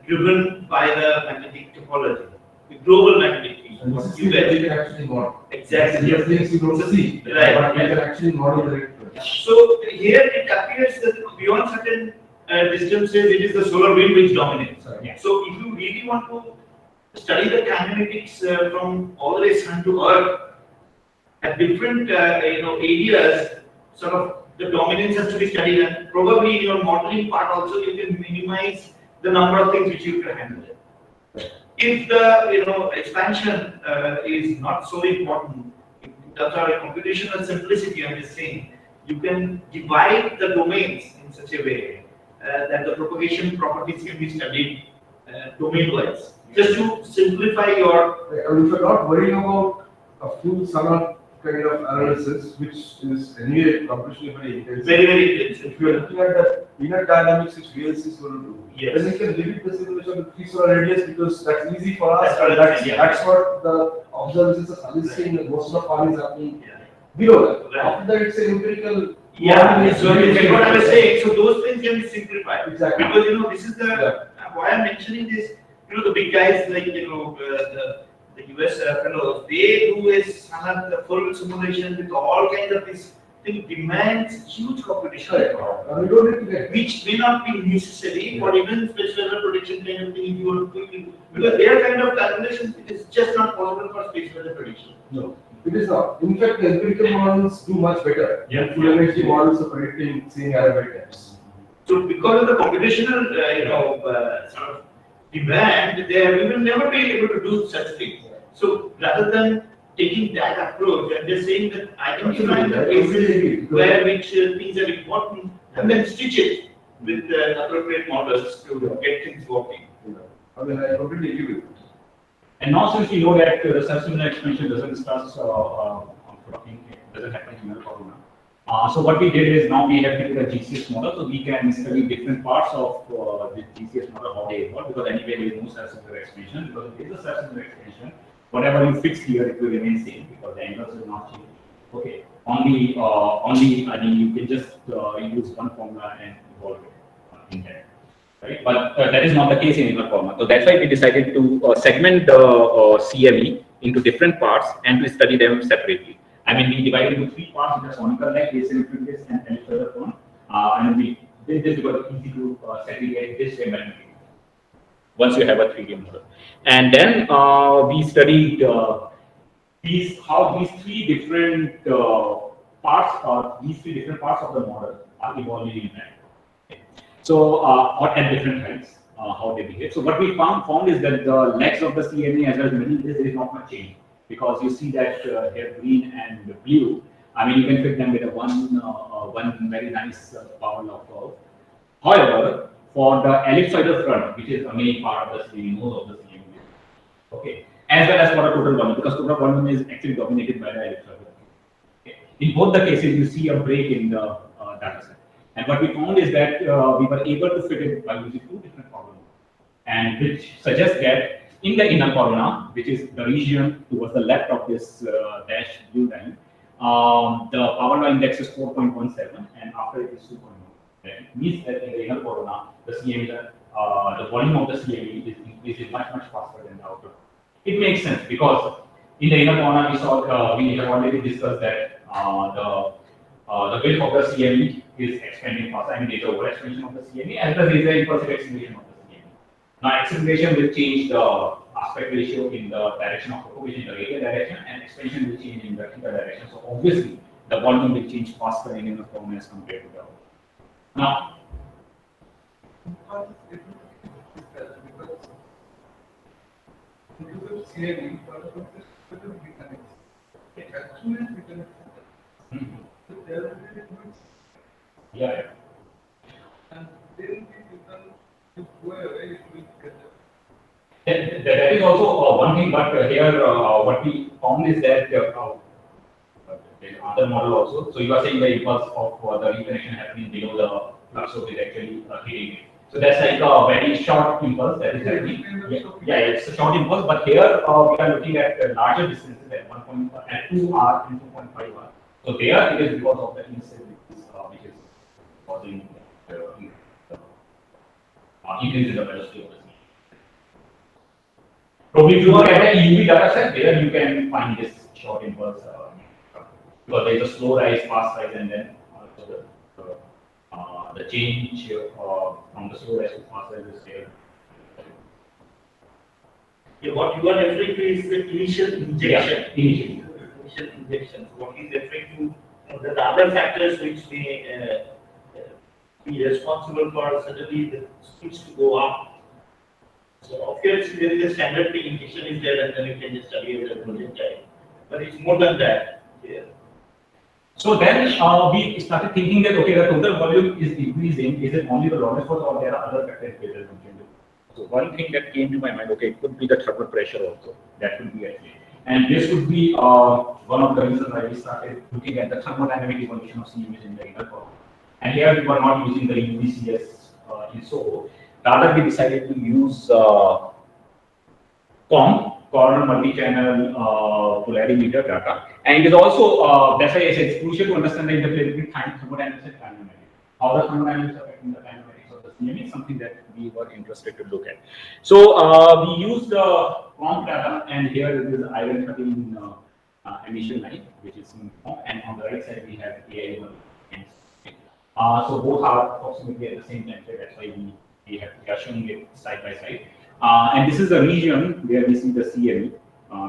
driven by the magnetic topology, the global magnetic field. And this is You what get you can actually model. exactly. These are things you don't see, Right. but you can actually model it. So here it appears that beyond certain distances, it is the solar wind which dominates. Yeah. So if you really want to study the kinematics from all the way sun to earth, at different areas, sort of the dominance has to be studied, and probably in your modeling part also you can minimize the number of things which you can handle. If the expansion is not so important, in terms of computational simplicity, I'm just saying, you can divide the domains in such a way that the propagation properties can be studied domain-wise. Just to simplify your. If you're not worrying about a full summer kind of analysis, which is anyway computationally very intensive. Very, very intensive. If you're looking at the inner dynamics, which VLC is going to do, Yes. then you can limit the simulation with 3 solar radius because that's easy for us. That's what and I'm that's, saying, yeah. that's what the observations are suggesting that most of the fun is happening Yeah. below that. Right. After that, it's an empirical. Yeah, modeling is so very that's what I was difficult. saying. So those things can be simplified. Exactly. Because this is the Yeah. why I'm mentioning this. The big guys like the US fellows, they do a full simulation with all kinds of this thing, demands huge computation, Right. We don't need to get. which may not be necessary for even special weather prediction kind of thing if you want to quickly, because their kind of calculation is just not possible for space weather prediction. No, it is not. In fact, the empirical models do much better. Yeah. Full energy models are predicting seeing Arabic times. So because of the computational, sort of demand, we will never be able to do such things. So rather than taking that approach and just saying that identifying the Absolutely. cases where which things are important and then stitch it with the appropriate models to get things working. I mean, I completely agree with you. And now since we know that the subsimilar expansion doesn't start flocking, it doesn't happen in the corona. So what we did is now we have taken a GCS model, so we can study different parts of the GCS model, how they evolve, because anyway there is no subsimilar expansion, because if there is a subsimilar expansion, whatever you fix here, it will remain same, because the angles will not change. Okay, only I mean, you can just use one formula and evolve it in that. Right? But that is not the case in inner format. So that's why we decided to segment the CME into different parts and to study them separately. I mean, we divided into 3 parts, which are conical like asymmetric and ellipsoidal cone. And we did this because it's easy to segregate this way mathematically once you have a 3D model. And then we studied how these 3 different parts of the model are evolving in time. So, or at different heights, how they behave. So, what we found is that the legs of the CME as well as many, there is not much change, because you see that here green and blue. I mean, you can fit them with a one very nice power law curve. However, for the ellipsoidal front, which is a main part of the CME, nose of the CME, okay, as well as for the total volume, because total volume is actually dominated by the ellipsoidal. Okay. In both the cases, you see a break in the data set. And what we found is that we were able to fit it by using 2 different formulas, and which suggests that in the inner corona, which is the region towards the left of this dash blue line, the power law index is 4.17, and after it is 2.1. It means that in the inner corona, the CME, the volume of the CME is increasing much faster than the outer. It makes sense because in the inner corona we have already discussed that the width of the CME is expanding faster. I mean, there is over expansion of the CME as well as there is an impulsive acceleration of the CME. Now, acceleration will change the aspect ratio in the direction of propagation, in the radial direction, and expansion will change in the theta direction. So, obviously, the volume will change faster in inner form as compared to the outer. Now, yeah. And then you go away, it will get That is also one thing, but here what we found is that other model also. So you are saying the impulse of the reconnection happening below the flux source is actually hitting it. So that's like a very short impulse that is happening. Yeah, it's a short impulse, but here we are looking at larger distances at 2 R and 2.5 R. So there it is because of the instabilities which is causing increase in the velocity of the sea. Probably if you look at the UV data set, there you can find this short impulse because there is a slow rise, fast rise, and then also the change from the slow rise to fast rise is there. Yeah, what you are referring to is the initial injection. Yeah, initially. Initial injections. What he's referring to the other factors which may be responsible for suddenly the speeds to go up. So of course there is a standard thing, injection is there, and then you can just study it as a projectile. But it's more than that. Yeah. So then we started thinking that okay, the total volume is increasing. Is it only the Lorentz force, or there are other factors we can do? So one thing that came to my mind, okay, it could be the thermal pressure also. That could be actually, and this could be one of the reasons why we started looking at the thermodynamic evolution of CMEs in the inner core. And here we were not using the UVCS in SO. Rather, we decided to use coronal multi-channel polarimeter data. And it is also, that's why I said it's crucial to understand the interplay between thermodynamics and kinematics. How the thermodynamics affecting the kinematics of the CME is something that we were interested to look at. So we used the COM data, and here it is iron 13 emission line, which is in COM, and on the right side we have AI1. So both are approximately at the same temperature. That's why we are showing it side by side. And this is the region where we see the CME,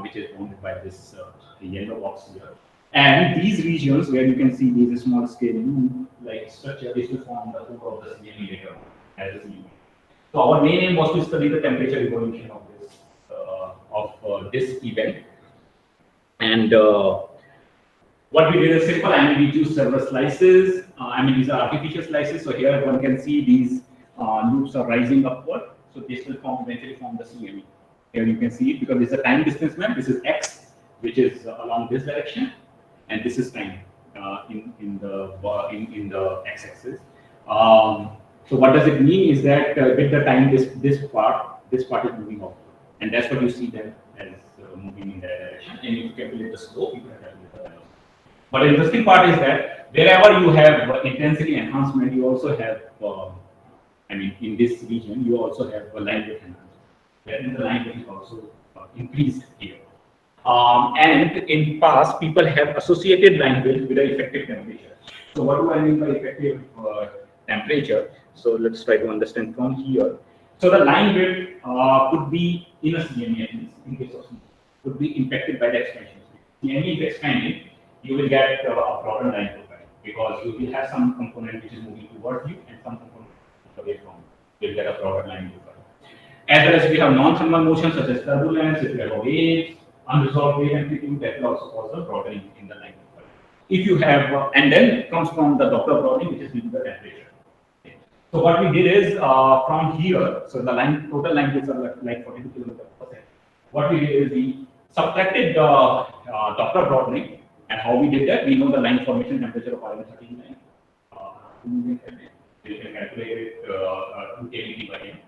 which is bounded by this yellow box here. And these regions where you can see these small scale like structure is to form the core of the CME later on as a CME. So our main aim was to study the temperature evolution of this event. And what we did is simple. I mean, we choose several slices. I mean, these are artificial slices. So here one can see these loops are rising upward. So this will eventually form the CME. Here you can see it because it's a time distance map. This is X, which is along this direction, and this is time in the x-axis. So what does it mean is that with the time this part is moving upward, and that's what you see then as moving in that direction. And if you calculate the slope, you can calculate the velocity. But the interesting part is that wherever you have intensity enhancement, you also have, I mean, in this region, you also have a line width enhancement. That is, the line width is also increased here. And in past, people have associated line width with the effective temperature. So what do I mean by effective temperature? So let's try to understand from here. So the line width could be in a CME, at least in case of CME, could be impacted by the expansion. CME is expanding, you will get a broader line profile because you will have some component which is moving towards you and some component away from you. Will get a broader line profile. As well as we have non-thermal motion such as turbulence, if you have waves, unresolved wave amplitude, that will also cause a broadening in the line profile. If you have, and then comes from the Doppler broadening, which is due to the temperature. Okay. So what we did is from here, so the total line widths are like 42 kilometers per second. What we did is we subtracted the Doppler broadening, and how we did that, we know the line formation temperature of iron 39. We can calculate it 2 kV by m,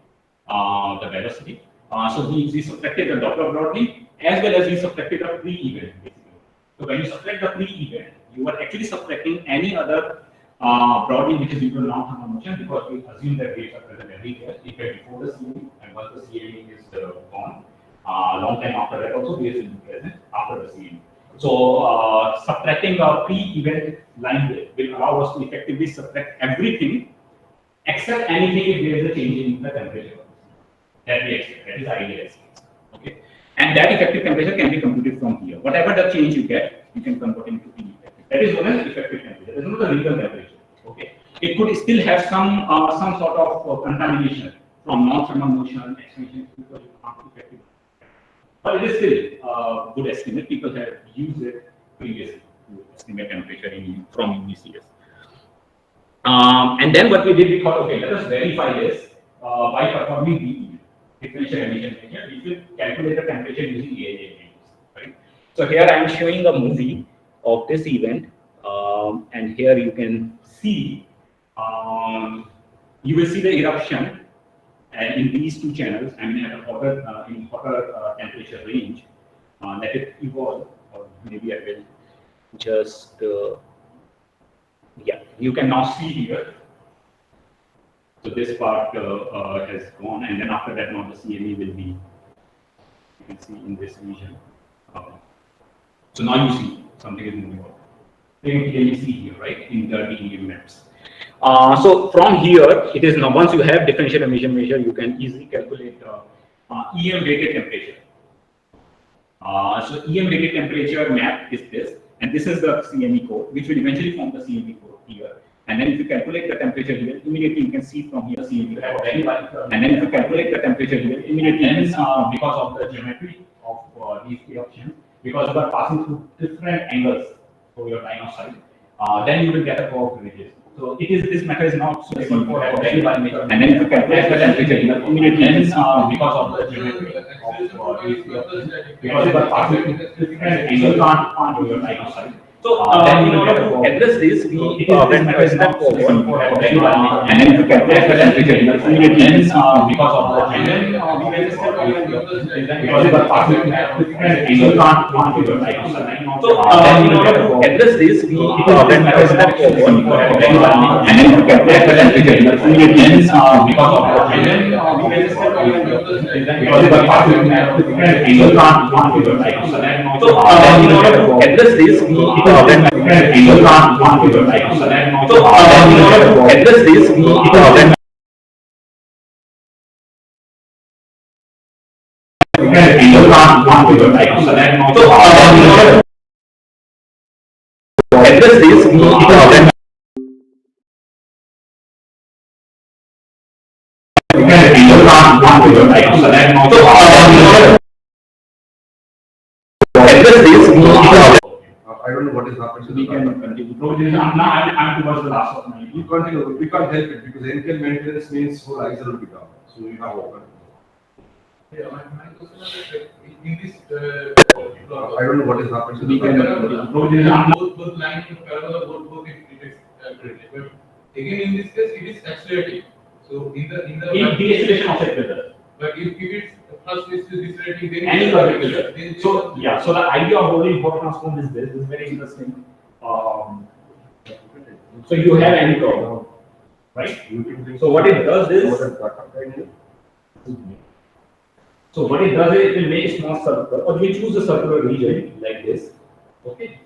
the velocity. So we subtracted the Doppler broadening as well as we subtracted the pre-event basically. So when you subtract the pre-event, you are actually subtracting any other broadening which is due to non-thermal motion because we assume that waves are present everywhere, either before the CME and once the CME is gone. Long time after that also waves will be present after the CME. So subtracting a pre-event line width will allow us to effectively subtract everything except anything if there is a change in the temperature that we expect. That is ideal case. Okay, and that effective temperature can be computed from here. Whatever the change you get, you can convert into P-effective. That is known as effective temperature. That is not the real temperature. Okay, it could still have some sort of contamination from non-thermal motion, expansion, because you can't effectively. But it is still a good estimate. People have used it previously to estimate temperature from UVCS. And then what we did, we thought, okay, let us verify this by performing the differential emission measure. We will calculate the temperature using AIA values, right? So here I am showing a movie of this event, and here you can see, you will see the eruption. And in these two channels, I mean, at a hotter, temperature range, let it evolve, or maybe I will just, yeah, you can now see here. So this part has gone, and then after that, now the CME will be, you can see in this region. So now you see something is moving on. Then you see here, right, in the DEM maps. So from here, it is now once you have differential emission measure, you can easily calculate EM rated temperature. So EM rated temperature map is this, and this is the CME code, which will eventually form the CME code here. And then if you calculate the temperature here, immediately you can see from here CME code. And then if you calculate the temperature here, immediately you can see because of the geometry of these eruptions, because you are passing through different angles for your line of sight, then you will get a curved ridges. So it is, this method is not suitable for every parameter. And then if you calculate the temperature here, immediately you can see because of the geometry of these eruptions, because you are passing through different angles for your line of sight. So in order to address this, we went a step forward, and then if you calculate the temperature here, immediately you can see because of the geometry because you are passing through different angles for your line of sight. So in order to address this, we went a step forward, and then if you calculate the temperature here, immediately you can see because of the geometry because you are passing through different angles for your line of sight. So in order to address this, we went a step forward, and then if you calculate the temperature here, immediately you can see because of the this, we I don't know what is happening. So we can continue. No, I'm towards the last of my. You continue. We can't help it because NPL maintenance means whole ISO will be down. So you have open. Yeah, my question is that in this, I don't know what is happening. So we can both line and parabola, both it is accelerating. But again, in this case, it is accelerating. So in the deceleration of it. but if it's first is decelerating, then Any curvature. then So yeah, so the idea of rolling Fourier transform is this. This is very interesting. So you have any curve, right? So what it does is, so what it does is it will make a small circle, or we choose a circular region like this, okay?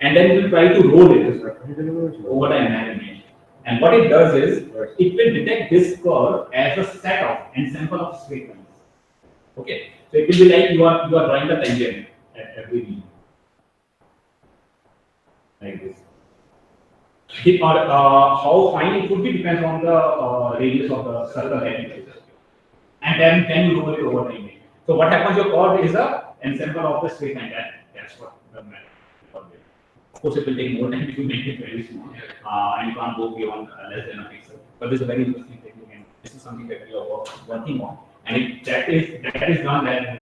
And then we will try to roll it over the imagination. And what it does is, it will detect this curve as a set of ensemble of straight lines. Okay, so it will be like you are drawing the tangent at every region, like this. Or how fine it would be depends on the radius of the circle that you choose. And then you roll it over the image. So what happens? Your curve is a ensemble of the straight line. That's what the matter. Of course, it will take more time if you make it very small, and you can't go beyond less than a pixel. But this is a very interesting technique, and this is something that we are working on. And if that is done, then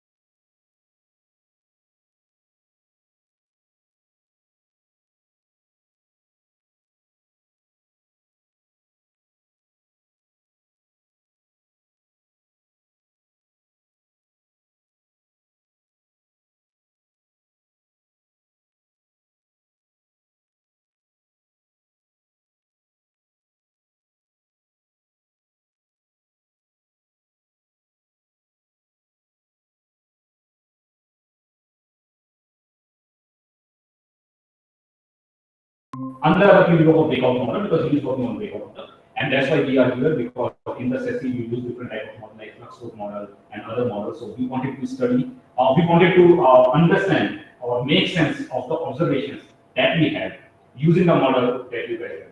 another we work on breakout model because he is working on breakout model, and that's why we are here because in the CESSI we use different type of model like flux code model and other models. So we wanted to study, we wanted to understand or make sense of the observations that we had using the model that we were,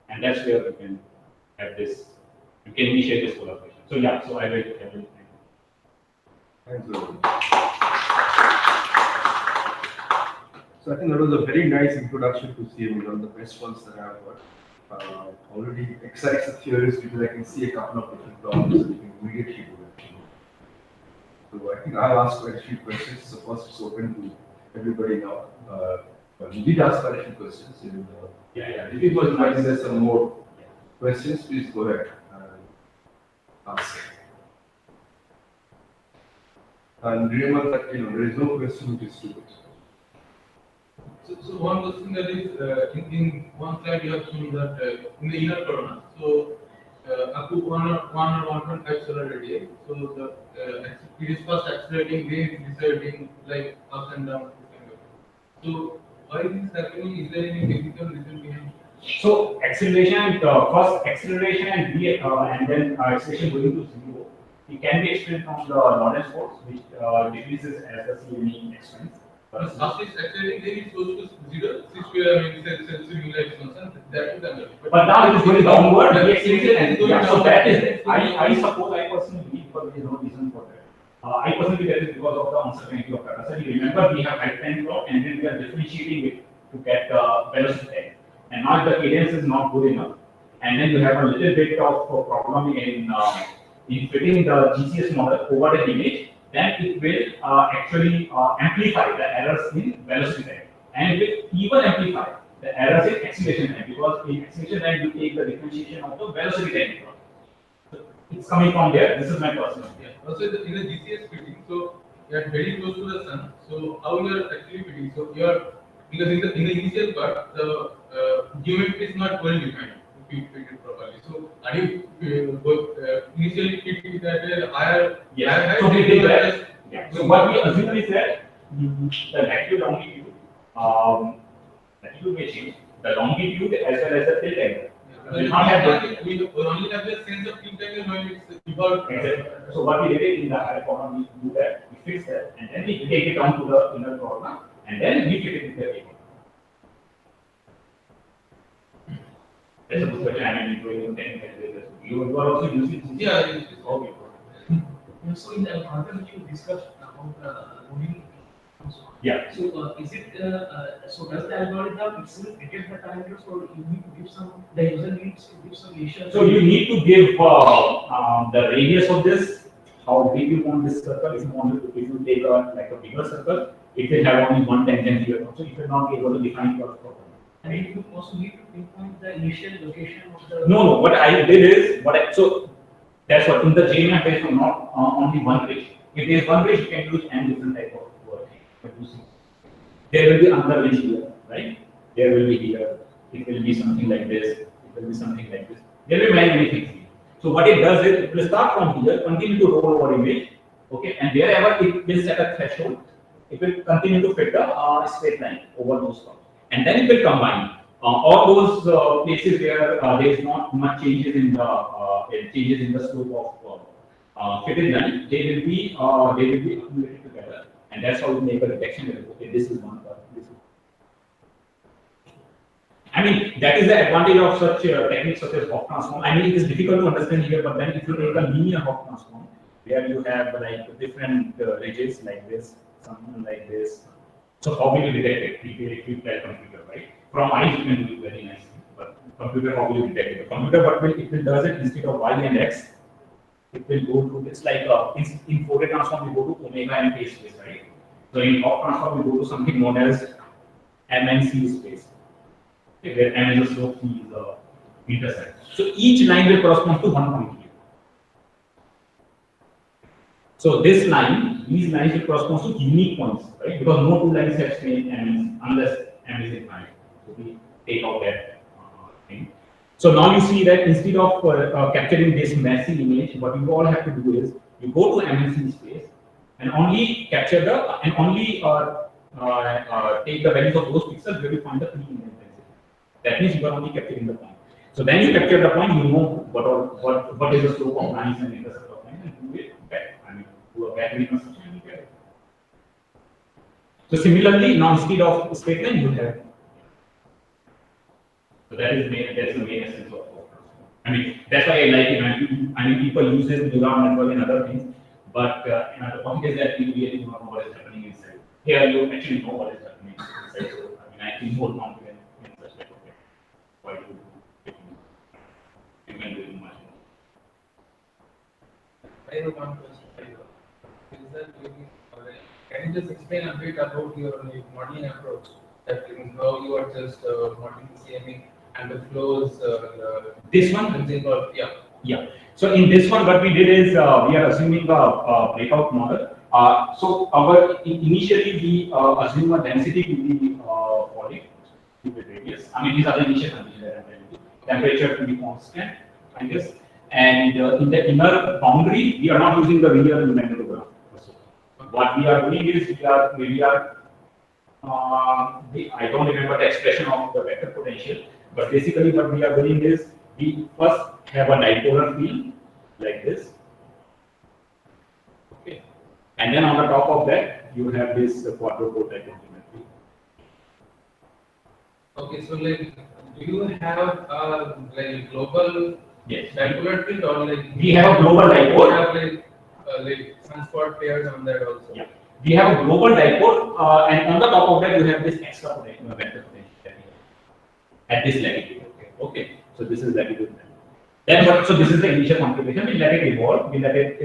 and that's where we can have this. You can initiate this collaboration. So yeah, so I will. Thanks, Vaibhav. So I think that was a very nice introduction to CME, one of the best ones that I have got. Already excites the theorists because I can see a couple of different problems that you can immediately do it. So I think I'll ask quite a few questions. So first it's open to everybody now. But we did ask quite a few questions. If it was nice, there's some more questions, please go ahead and ask. And remember that there is no question which is stupid. So one question that is in one slide you have shown that in the inner corona, so up to 1 or 1.5 solar radii, so the it is first accelerating, then it is decelerating like up and down. So why is this happening? Is there any technical reason behind it? So acceleration, first acceleration and then acceleration going to zero. It can be explained from the Lorentz force, which decreases as the CME expands. After it's accelerating, then it goes to zero. Since we are similar expansion, that is the. But now it is going downward. The acceleration, going so down. that is, I suppose I personally believe, because there is no reason for that. I personally believe that is because of the uncertainty of data. So you remember we have height time plot, and then we are differentiating it to get velocity time. And now the cadence is not good enough, and then you have a little bit of problem in fitting the GCS model over the image. Then it will actually amplify the errors in velocity time, and it will even amplify the errors in acceleration time, because in acceleration time you take the differentiation of the velocity time. So it's coming from there. This is my personal. Yeah. Also, in the GCS fitting, so you are very close to the sun. So how you are actually fitting? So you are, because in the initial part, the geometry is not well defined if you fit it properly. So are you initially fit it at a higher? Yes. Higher height, So we then did you are that. just- Yeah. So what we assume is that the latitude longitude, latitude may change. The longitude as well as the tilt angle. We We can't have we only have the sense of tilt angle when it's evolved. exactly. So what we did is in the higher column, we do that, we fix that, and then we take it down to the inner column, and then we fit it with the table. That's a good question. I mean, doing technical. You are also using. Yeah, it's- Okay. So in the algorithm you discussed about loading and so on. Yeah. So is it so does the algorithm itself detect the parameters, or you need to give some, the user needs to give some initial? So you need to give the radius of this, how big you want this circle. If you want to, if you take like a bigger circle, it will have only one tangent here. So you will not be able to define your problem. And you also need to pinpoint the initial location of the. No. What I did is so that's what in the JMAP there is not only one bridge. If there is one bridge, you can use n different type of work. There will be another bridge here, right? There will be here. It will be something like this. It will be something like this. There will be many things here. So what it does is it will start from here, continue to roll over image, okay, and wherever it will set a threshold, it will continue to fit the straight line over those curves, and then it will combine all those places where there is not much changes in the slope of fitted line. They will be accumulated together, and that's how we make a detection level. Okay, this is one curve. This is. I mean, that is the advantage of such techniques such as Hawk transform. I mean, it is difficult to understand here, but then if you take a linear Hawk transform, where you have like different ridges like this, something like this. So how will you detect it? If you play a computer, right? From eyes you can do it very nicely, but computer, how will you detect it? The computer, what will it does it instead of y and x, it will go to, it's like in Fourier transform we go to omega and phase space, right? So in Hawk transform we go to something known as M and C space. Okay, where M is the slope, C is the intercept. So each line will correspond to one point here. So this line, these lines will correspond to unique points, right? Because no two lines have same M unless M is infinite. So we take out that thing. So now you see that instead of capturing this messy image, what you all have to do is you go to MNC space and only capture and only take the values of those pixels where you find the pre-image density. That means you are only capturing the point. So then you capture the point, you know what is the slope of lines and intercept of lines, and do it back. I mean, do a back reconstruction and you get it. So similarly, now instead of straight line, you have. So that's the main essence of Hawk transform. I mean, that's why I like it. I mean, people use this neural network and other things, but the point is that you really do not know what is happening inside. Here, you actually know what is happening inside. So, I mean, I feel more confident in such type of thing. Why do you can do much more? I have one question for you. Is that can you just explain a bit about your modeling approach? That how you are just modeling CME and the flows. This one? Yeah. Yeah. So in this one, what we did is we are assuming a breakout model. So initially we assume a density to be falling with radius. I mean, these are the initial conditions that I'm telling you. Temperature to be constant, I guess. And in the inner boundary, we are not using the real magnetogram. What we are doing is I don't remember the expression of the vector potential, but basically what we are doing is we first have a dipolar field like this. Okay. And then on the top of that, you have this quadrupole type of geometry. Okay, so like, do you have like global Yes. dipolar field or like We have a global dipole. Like sunspot pairs on that also? Yeah. We have a global dipole, and on the top of that, you have this extra potential, vector potential at this latitude. Okay. So this is latitude. So this is the initial configuration. We let it evolve. We let it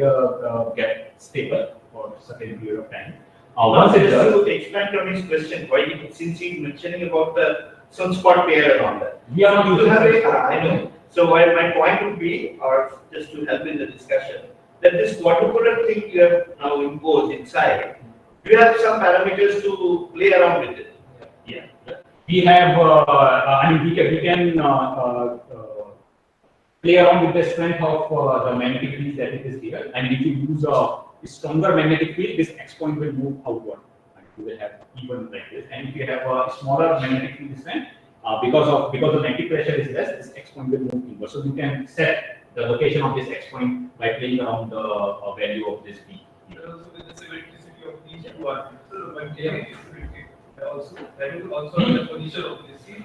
get stable for a certain period of time. Once it does, to expand on his question, why since he's mentioning about the sunspot pair and all that. we are not You using. have it, I know. So my point would be, or just to help in the discussion, that this quadrupolar thing you have now imposed inside, you have some parameters to play around with it. Yeah. We have. I mean, we can play around with the strength of the magnetic field that it is here. And if you use a stronger magnetic field, this X point will move outward. And you will have even like this. And if you have a smaller magnetic field strength, because the magnetic pressure is less, this X point will move inward. So you can set the location of this X point by playing around the value of this P. Also with the symmetricity of each one, so by playing also that is also the position of this thing.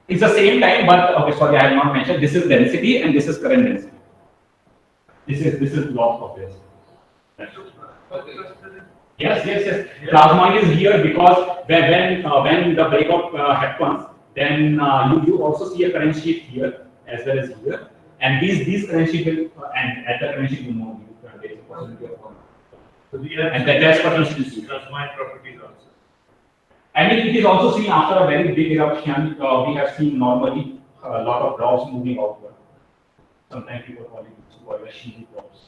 It's the same time, but okay, sorry, I have not mentioned. This is density and this is current density. This is log of this. Yes, yes, yes. Plasma is here because when the breakout happens, then you also see a current sheet here as well as here, and these current sheet will and at the current sheet you know there is a possibility of So we have and that's potential. plasma properties also. I mean, it is also seen after a very big eruption. We have seen normally a lot of drops moving outward. Sometimes people call it a sheet drops.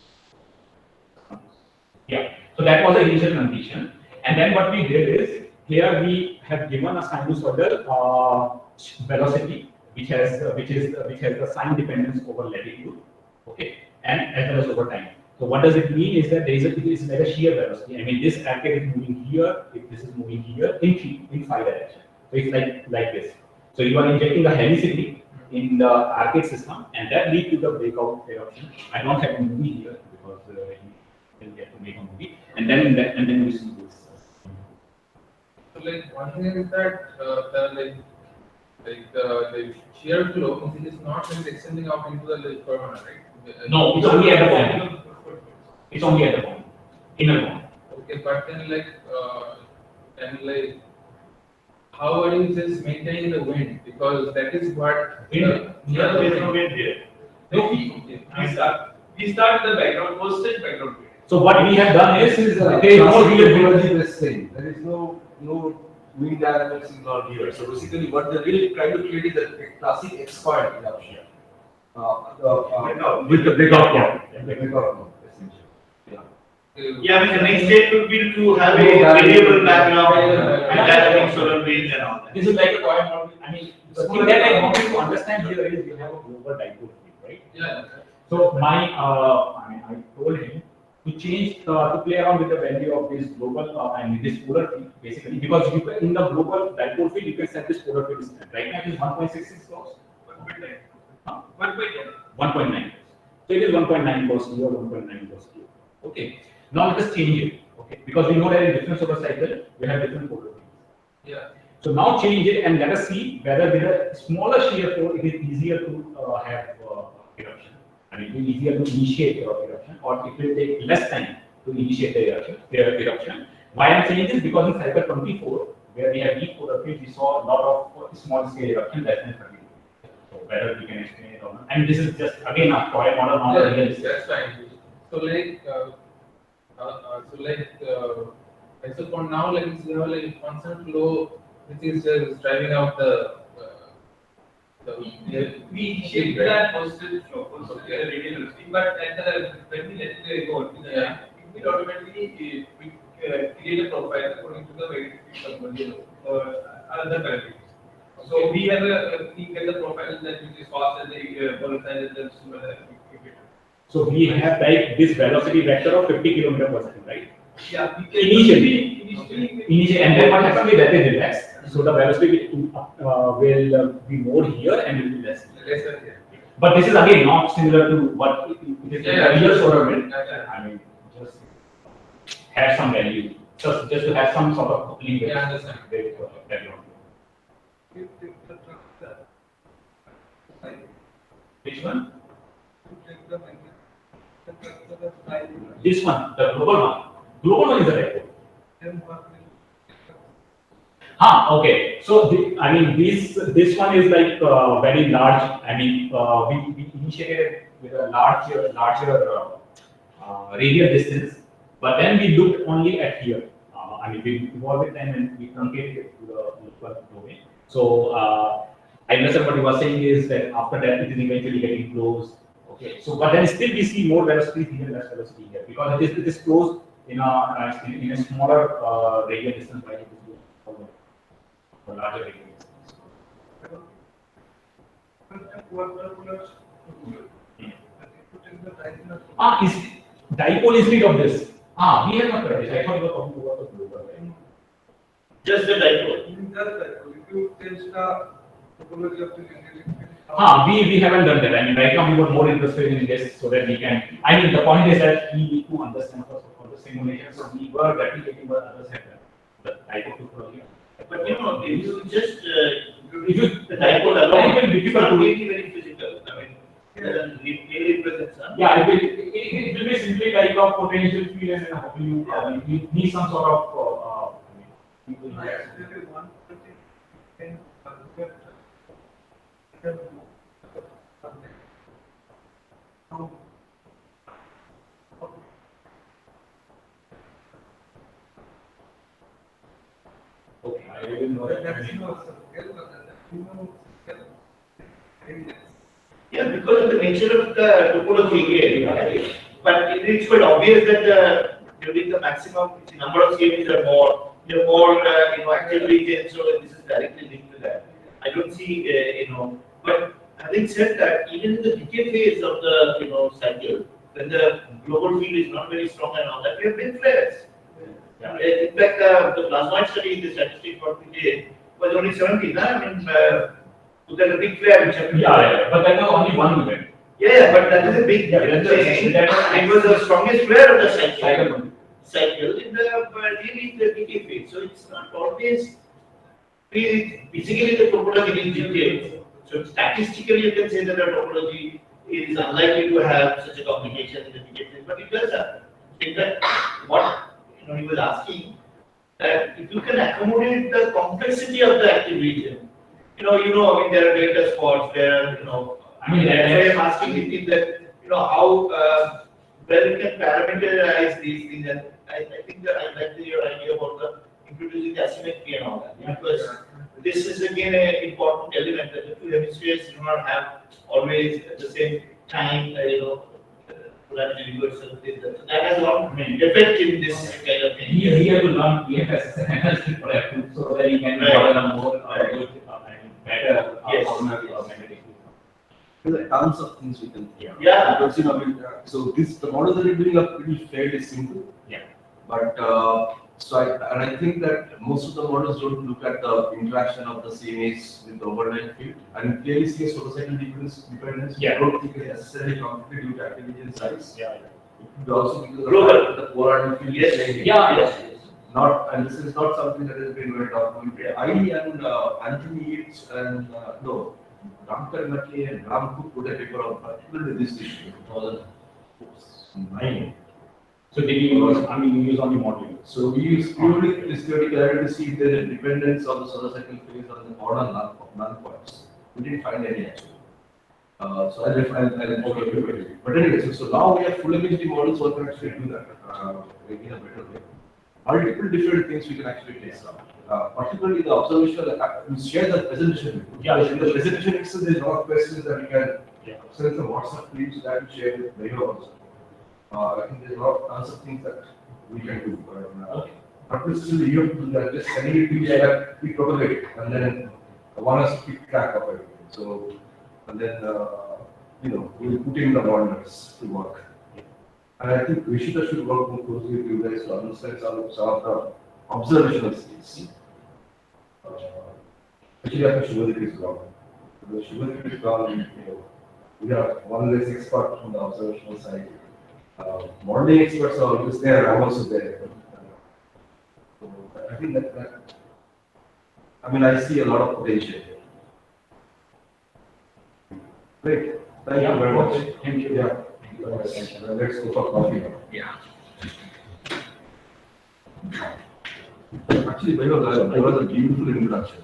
Yeah, so that was the initial condition. And then what we did is, here we have given a sinusoidal velocity, which has the sign dependence over latitude, okay, and as well as over time. So what does it mean is that it is like a shear velocity. I mean, this arcade is moving here, if this is moving here in phi direction. So it's like this. So you are injecting a helicity in the arcade system, and that leads to the breakout eruption. I don't have a movie here because you will get to make a movie, and then we see this. So like one thing is that the shear flow is not really extending out into the corona, right? No, it's only at the point. It's only at the point, inner point. Okay, but then how are you just maintaining the wind? Because that is what There is no wind here. We start the background, postage background wind. So what we have done is There is no real the same. There is no wind dynamics involved here. So basically, what they're really trying to create is a classic expired eruption. With the breakout point. The breakout point, essentially. Yeah, I mean, the next step would be to have a variable background and that solar winds and all that. This is like a coin model. I mean, the thing that I wanted to understand here is you have a global dipole field, right? Yeah. So I told him to change to play around with the value of this global this polar field basically, because you can, in the global dipole field you can set this polar field distance. Right now it is 1.66 cos. 1.9. So it is 1.9 cos Q or 1.9 cos Q. Okay. Now let us change it. Okay. Because we know that in different solar cycle we have different polar fields. Yeah. So now change it and let us see whether with a smaller shear flow it is easier to have eruption. I mean, it is easier to initiate eruption, or it will take less time to initiate the eruption. Why I am saying this? Because in cycle 24, where we have deep polar fields, we saw a lot of small scale eruption less than 30. So whether we can explain it or not. And this is just again a toy model, not a real. That's fine. So so for now, you have like constant flow, which is just driving out the We shape that positive flow, also the radial velocity, but when we let it go into the line, it will automatically create a profile according to the very other parameters. So we get the profile that which is fast and the volatile and the slower. So we have like this velocity vector of 50 km/s, right? Yeah, Initially, and then what happens is that they relax. So the velocity will be more here and will be less. But this is again not similar to what it is in the real solar wind. I mean, just have some value, just to have some sort of coupling with background. Which one? This one, the global one. Global one is the dipole. Okay. So I mean, this one is like very large. I mean, we initiated with a larger radial distance, but then we looked only at here. I mean, we evolved it and we truncated it to the local domain. So I understand what you were saying is that after that it is eventually getting close. Okay. So but then still we see more velocity here, less velocity here, because it is close in a smaller radial distance, like it is for larger radial distance. Is dipole instead of this? We have not tried this. I thought you were talking about the global, right? Just the dipole. We haven't done that. I mean, right now we were more interested in this so that we can. I mean, the point is that we need to understand first of all the simulation. So we were replicating what others have done. The type of technology. But you know, if you just If you the dipole alone, it will be difficult to very physical. I mean, doesn't really represent sun. Yeah, it will be simply like a potential field and then how you need some sort of, okay, I didn't know that. Yeah, because of the nature of the topology here, right? But it's quite obvious that during the maximum number of CMEs are more, there are more active regions, so this is directly linked to that. I don't see, but having said that, even in the decay phase of the cycle, when the global field is not very strong and all that, we have big flares. Yeah. In fact, the plasmoid study, the statistic what we did was only 70. I mean, so there's a big flare which happened. Yeah, but that was only one event. Yeah, but that is a big Yeah, that's change. that It was the strongest flare of the cycle. cycle. Cycle in the really the decay phase. So it's not always basically the topology is dictated. So statistically you can say that the topology is unlikely to have such a complication in the decay phase, but it does happen. In fact, what he was asking that if you can accommodate the complexity of the active region, I mean, there are delta spots, there are, I mean, that's why I'm asking it that, how well you can parameterize these things, and I think that I like your idea about the introducing the asymmetry and all that, because this is again an important element that the two hemispheres do not have always at the same time, polarity reversal. So that has a lot of effect in this kind of thing. He had to learn EFS so that he can model a more good and better Yes. magnetic. There are tons of things we can do. Yeah. Because so the models that you're doing are pretty fairly simple. Yeah. But I think that most of the models don't look at the interaction of the CMEs with the overlying field, and clearly see a photocycle dependence. Yeah. I don't think it's necessarily completely due to activity and size. Yeah. It could also because of the Global. fact that the polar field Yes. is changing. Yeah. Yes. Not, and this is not something that has been well documented. I and Anthony Yates and Ramkar Mackey and Ram Cook wrote a paper on particularly this issue in 2009. So did you use only modeling? So we use purely this theoretical error to see if there is a dependence of the solar cycle phase on the coronal null points. We didn't find any actually. So I'll But anyway, so now we have full MHD models that can actually do that in a better way. Multiple different things we can actually test out. Particularly the observational, we share the presentation. Yeah. In the presentation itself, there's a lot of questions that we can send some WhatsApp clips that we share with Vaibhav also. I think there's a lot of tons of things that we can do. Not necessarily you have to do that, just sending it to you that we propagate and then one has to keep track of everything. So, and then, we'll put in the wonders to work. And I think Rishita should work more closely with you guys to understand some of the observational skills. Actually, I think Shubhadeep is gone. Because Shubhadeep is gone, we are one less expert from the observational side. Modeling experts are always there, I'm also there. So I think that I see a lot of potential here. Great, thank you very much. Thank you. Yeah. Let's go for coffee now. Yeah. Actually, that was a beautiful introduction.